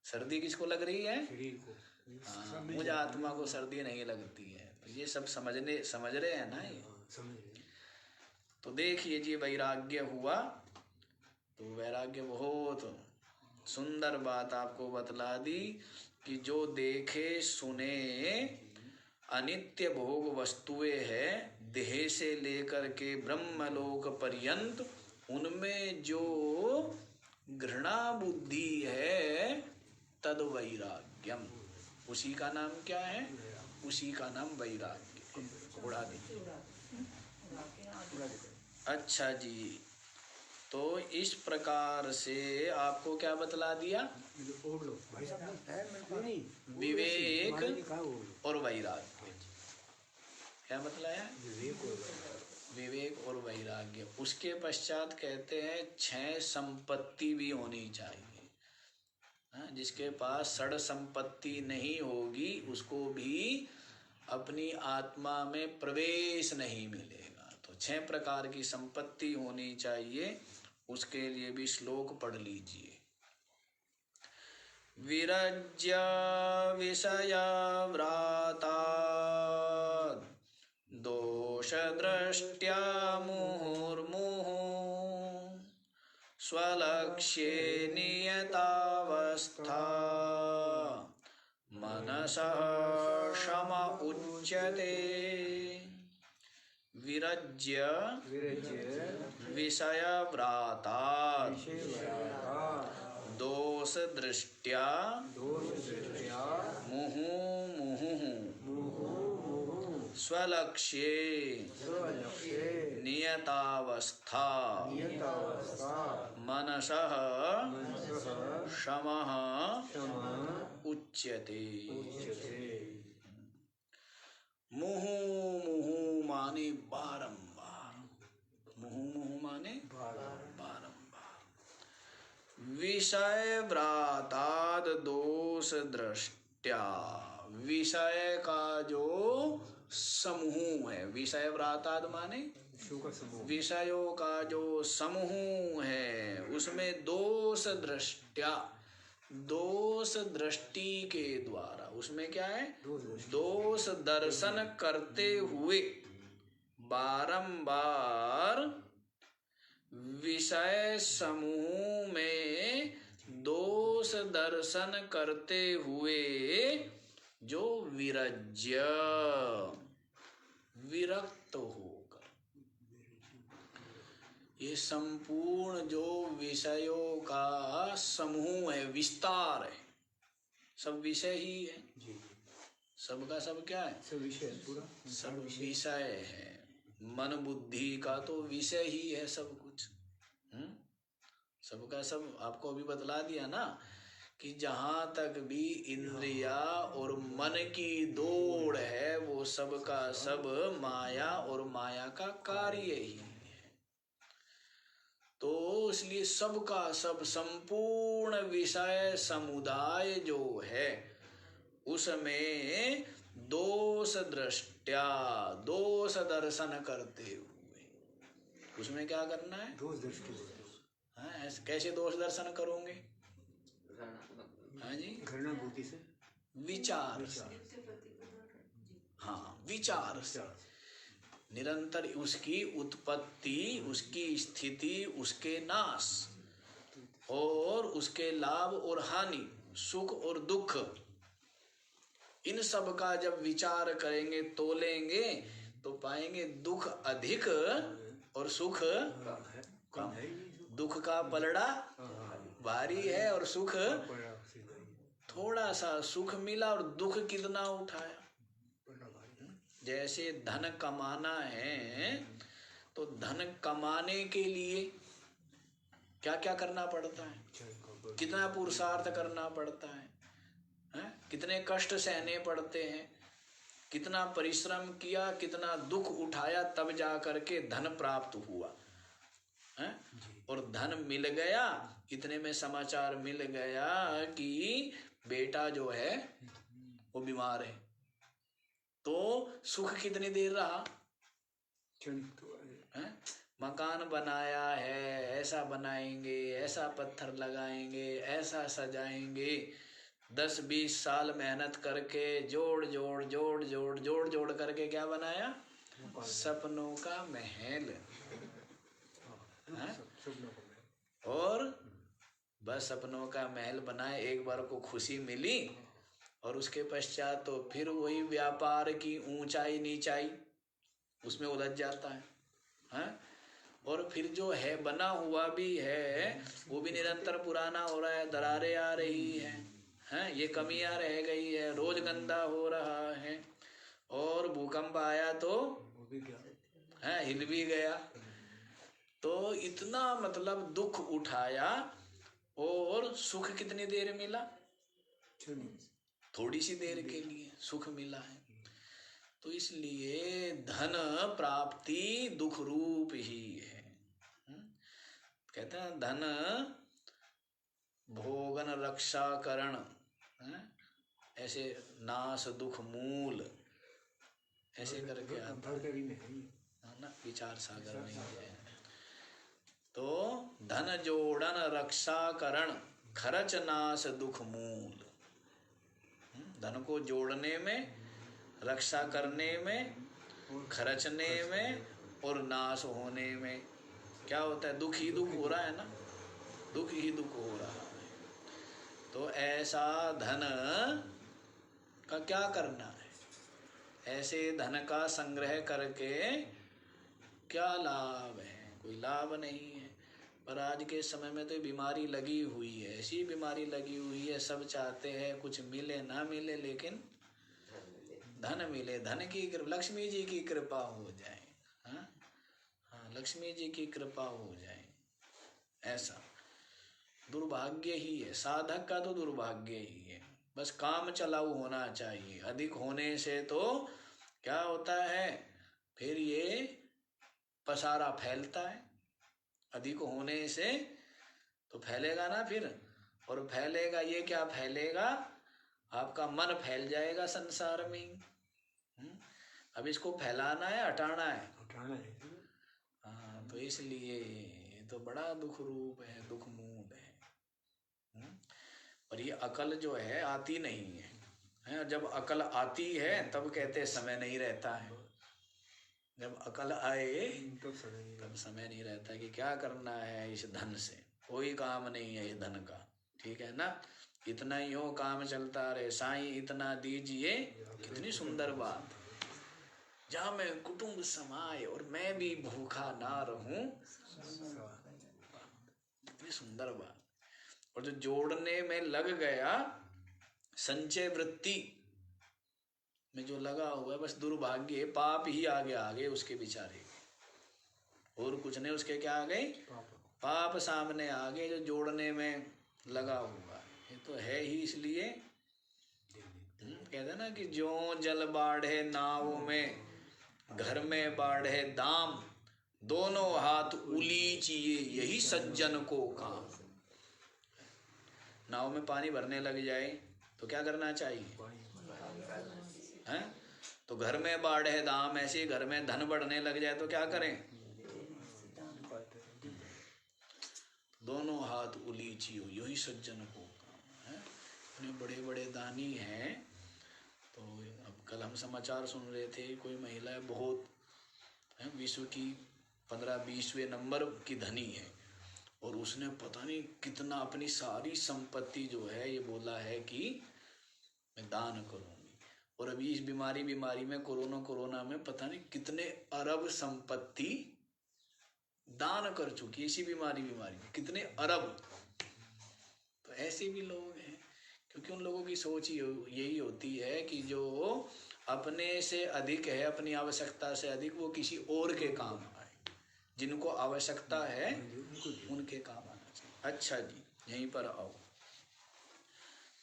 सर्दी किसको लग रही है? शरीर को। हाँ, मुझे आत्मा को सर्दी नहीं लगती है। तो ये सब समझ रहे हैं ना ये। तो देखिए जी, वैराग्य हुआ, तो वैराग्य बहुत सुंदर बात आपको बतला दी कि जो देखे सुने अनित्य भोग वस्तुएं है, देह से लेकर के ब्रह्मलोक पर्यंत, उनमें जो घृणा बुद्धि है, तद वैराग्यम, उसी का नाम क्या है? उसी का नाम वैराग्य। उड़ा दीजिए। अच्छा जी, तो इस प्रकार से आपको क्या बतला दिया? विवेक और वैराग्य। क्या बतलाया? विवेक और वैराग्य। उसके पश्चात कहते हैं 6 संपत्ति भी होनी चाहिए। हाँ, जिसके पास षड संपत्ति नहीं होगी उसको भी अपनी आत्मा में प्रवेश नहीं मिलेगा। तो 6 प्रकार की संपत्ति होनी चाहिए, उसके लिए भी श्लोक पढ़ लीजिए। विरज्य विषया व्राता दोष दृष्ट्या मुहुर्मुहुः स्वलक्ष्ये नियतावस्था मनसः शम उच्यते। विरज्य विषय व्रातात् दोष दृष्ट्या मुहुर्मुहुः स्वलक्ष्ये नियतावस्था मनसः शमः उच्यते। मुहु मुहु माने बारंबार, मुहु मुहु माने बारंबार। विषय व्राताद दोष दृष्ट्या, विषय का जो समूह है, विषय व्राताद माने विषयों का जो समूह है उसमें दोष दृष्ट्या, दोष दृष्टि के द्वारा, उसमें क्या है? दोष दर्शन करते हुए बारंबार विषय समूह में दोष दर्शन करते हुए जो विरज्य, विरक्त होकर, ये संपूर्ण जो विषयों का समूह है, विस्तार है, सब विषय ही है, सबका सब क्या है? सब विषय पूरा, सब विषय है। मन बुद्धि का तो विषय ही है सब कुछ। सबका सब आपको अभी बतला दिया ना कि जहाँ तक भी इंद्रिया और मन की दौड़ है वो सबका सब माया और माया का कार्य ही है। तो इसलिए सबका सब संपूर्ण विषय समुदाय जो है उसमें दोष दृष्ट्या, दोष दर्शन करते हुए, उसमें क्या करना है? दोष दृष्टि। हाँ, कैसे दोष दर्शन करोगे? हाँ जी, घृणा बुद्धि से, विचार से। हाँ, विचार से निरंतर उसकी उत्पत्ति, उसकी स्थिति, उसके नाश और उसके लाभ और हानि, सुख और दुख, इन सब का जब विचार करेंगे, तोलेंगे तो पाएंगे दुख अधिक और सुख कम। दुख का पलड़ा भारी है और सुख थोड़ा सा। सुख मिला और दुख कितना उठाया। जैसे धन कमाना है तो धन कमाने के लिए क्या क्या करना पड़ता है, कितना पुरुषार्थ करना पड़ता है, कितने कष्ट सहने पड़ते हैं, कितना परिश्रम किया, कितना दुख उठाया, तब जा करके धन प्राप्त हुआ है? और धन मिल गया, इतने में समाचार मिल गया कि बेटा जो है वो बीमार है, तो सुख कितनी देर रहा है? मकान बनाया है, ऐसा बनाएंगे, ऐसा पत्थर लगाएंगे, ऐसा सजाएंगे, 10-20 साल मेहनत करके जोड़ जोड़ जोड़ जोड़ जोड़ जोड़ करके क्या बनाया? सपनों का महल। और बस सपनों का महल बनाए, एक बार को खुशी मिली और उसके पश्चात तो फिर वही व्यापार की ऊंचाई नीचाई उसमें उलझ जाता है? और फिर जो है बना हुआ भी है वो भी निरंतर पुराना हो रहा है, दरारें आ रही हैं, ये कमियां रह गई है, रोज गंदा हो रहा है, और भूकंप आया तो हिल भी गया। तो इतना मतलब दुख उठाया और सुख कितनी देर मिला? थोड़ी सी देर के लिए सुख मिला है। तो इसलिए धन प्राप्ति दुख रूप ही है। कहते हैं धन भोगन रक्षा करण, ऐसे नाश दुख मूल, ऐसे करके आता है ना, विचार सागर में है। तो धन जोड़न रक्षा करण खर्च नाश दुख मूल। धन को जोड़ने में, रक्षा करने में, खर्चने में और नाश होने में क्या होता है? दुख ही दुख हो रहा है ना, दुख ही दुख हो रहा है। तो ऐसा धन का क्या करना है? ऐसे धन का संग्रह करके क्या लाभ है? कोई लाभ नहीं है। पर आज के समय में तो बीमारी लगी हुई है, ऐसी बीमारी लगी हुई है, सब चाहते हैं कुछ मिले ना मिले लेकिन धन मिले, धन की लक्ष्मी जी की कृपा हो जाए। हाँ, लक्ष्मी जी की कृपा हो जाए, ऐसा दुर्भाग्य ही है। साधक का तो दुर्भाग्य ही है। बस काम चलाऊ होना चाहिए। अधिक होने से तो क्या होता है, फिर ये पसारा फैलता है। अधिक होने से तो फैलेगा ना फिर, और फैलेगा ये क्या फैलेगा? आपका मन फैल जाएगा संसार में। अब इसको फैलाना है, हटाना है? हाँ, तो इसलिए तो बड़ा दुख रूप है, दुख मूल है। पर ये अकल जो है आती नहीं है। जब अकल आती है तब कहते समय नहीं रहता है। जब अकल आए तब समय नहीं रहता कि क्या करना है इस धन से। कोई काम नहीं है ये धन का, ठीक है ना। इतना ही हो, काम चलता रहे। साईं इतना दीजिए, कितनी सुंदर बात। जहाँ मैं कुटुंब समाए और मैं भी भूखा ना रहूं, कितनी सुंदर बात। और जो जोड़ने में लग गया, संचय वृत्ति में जो लगा हुआ है, बस दुर्भाग्य पाप ही आगे आगे उसके बेचारे, और कुछ नहीं। उसके क्या आ गए? पाप सामने आ गए। जो जोड़ने में लगा हुआ ये तो है ही। इसलिए कहते ना कि जो जल बाढ़े नाव में, घर में बाढ़े दाम, दोनों हाथ उलीचिए यही सज्जन को काम। नाव में पानी भरने लग जाए तो क्या करना चाहिए? हैं? तो घर में बाढ़े दाम, ऐसे घर में धन बढ़ने लग जाए तो क्या करें? दोनों हाथ उलीचियो यही सज्जन को काम है। इतने बड़े बड़े दानी हैं। तो अब कल हम समाचार सुन रहे थे, कोई महिला बहुत विश्व की 15-20वें नंबर की धनी है, और उसने पता नहीं कितना अपनी सारी संपत्ति जो है ये बोला है कि मैं दान करूंगी। और अभी इस बीमारी में कोरोना में पता नहीं कितने अरब संपत्ति दान कर चुकी है। इसी बीमारी में कितने अरब। तो ऐसे भी लोग हैं, क्योंकि उन लोगों की सोच यही होती है कि जो अपने से अधिक है, अपनी आवश्यकता से अधिक, वो किसी और के काम आए। जिनको आवश्यकता है उनके काम आना चाहिए। अच्छा जी, यहीं पर आओ।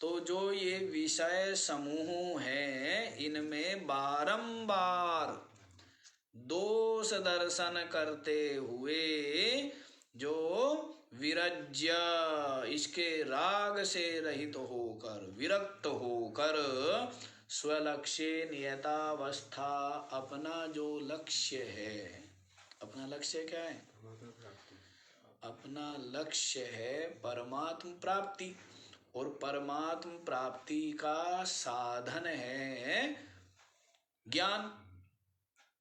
तो जो ये विषय समूह है, इनमें बारंबार दोष दर्शन करते हुए जो विरज्य, इसके राग से रहित होकर, विरक्त होकर, स्वलक्ष्य नियतावस्था, अपना जो लक्ष्य है, अपना लक्ष्य क्या है? अपना लक्ष्य है परमात्म प्राप्ति, और परमात्म प्राप्ति का साधन है ज्ञान।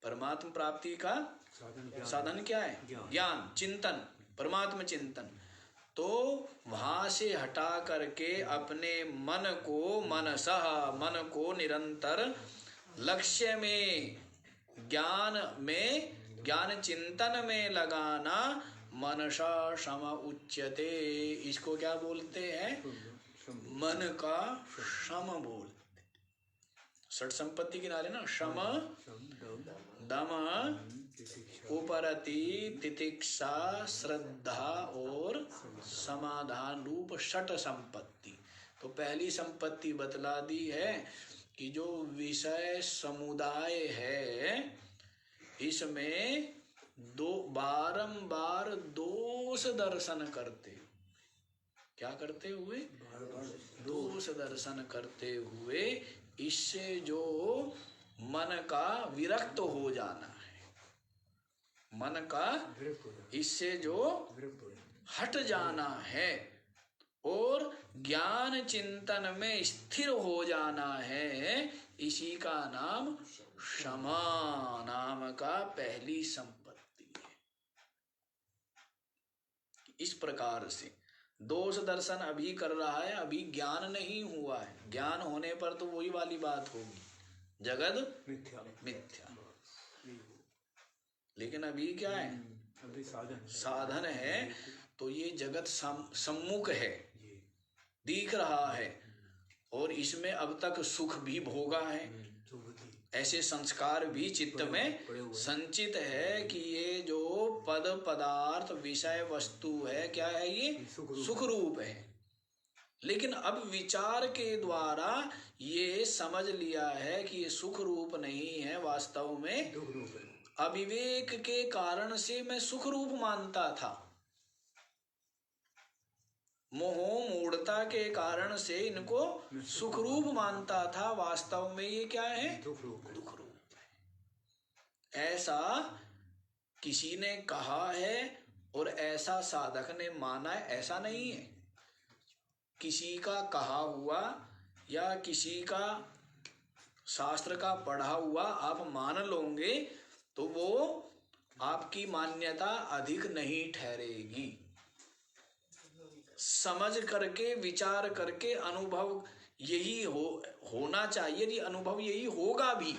परमात्म प्राप्ति का साधन क्या है? ज्ञान, चिंतन, परमात्म चिंतन। तो वहां से हटा करके अपने मन को निरंतर लक्ष्य में, ज्ञान चिंतन में लगाना, मनसा शम उच्यते। इसको क्या बोलते हैं? मन का शम बोलते। षट संपत्ति किनारे ना, शम, दम, उपरति तितिक्षा श्रद्धा और समाधान रूप षट संपत्ति। तो पहली संपत्ति बतला दी है कि जो विषय समुदाय है इसमें बारंबार दोष दर्शन करते, क्या करते हुए, दोष दर्शन करते हुए इससे जो मन का विरक्त हो जाना है, मन का इससे जो हट जाना है और ज्ञान चिंतन में स्थिर हो जाना है, इसी का नाम क्षमा नाम का पहली संपत्ति है। इस प्रकार से दोष दर्शन अभी कर रहा है, अभी ज्ञान नहीं हुआ है। ज्ञान होने पर तो वही वाली बात होगी, जगत मिथ्या। लेकिन अभी क्या है, अभी साधन है। तो ये जगत सम्मुख है, दिख रहा है और इसमें अब तक सुख भी भोगा है, ऐसे संस्कार भी चित्त में संचित है कि ये जो पद पदार्थ विषय वस्तु है, क्या है, ये सुख रूप है। लेकिन अब विचार के द्वारा ये समझ लिया है कि ये सुख रूप नहीं है, वास्तव में अविवेक के कारण से मैं सुख रूप मानता था, मोह मूढ़ता के कारण से इनको सुख रूप मानता था, वास्तव में ये क्या है, दुख रूप है। ऐसा किसी ने कहा है और ऐसा साधक ने माना है, ऐसा नहीं है। किसी का कहा हुआ या किसी का शास्त्र का पढ़ा हुआ आप मान लोगे तो वो आपकी मान्यता अधिक नहीं ठहरेगी। समझ करके विचार करके अनुभव यही होना चाहिए, ये अनुभव यही होगा भी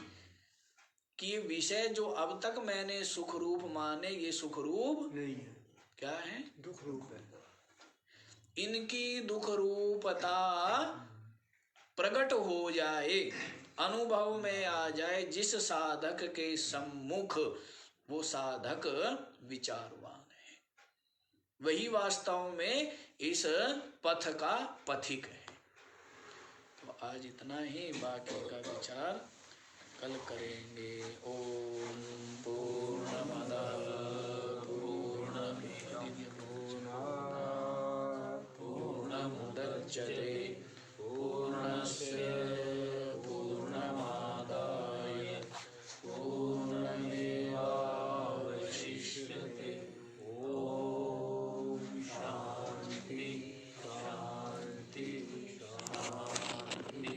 कि ये विषय जो अब तक मैंने सुख रूप माने, ये सुख रूप नहीं है, क्या है, दुख रूप है। इनकी दुख रूपता प्रकट हो जाए, अनुभव में आ जाए जिस साधक के सम्मुख, वो साधक विचारवान है, वही वास्तव में इस पथ का पथिक है। तो आज इतना ही, बाकी का विचार कल करेंगे। ओम पूर्णमदः पूर्णमिदं पूर्णमुदच्यते पूर्णस्य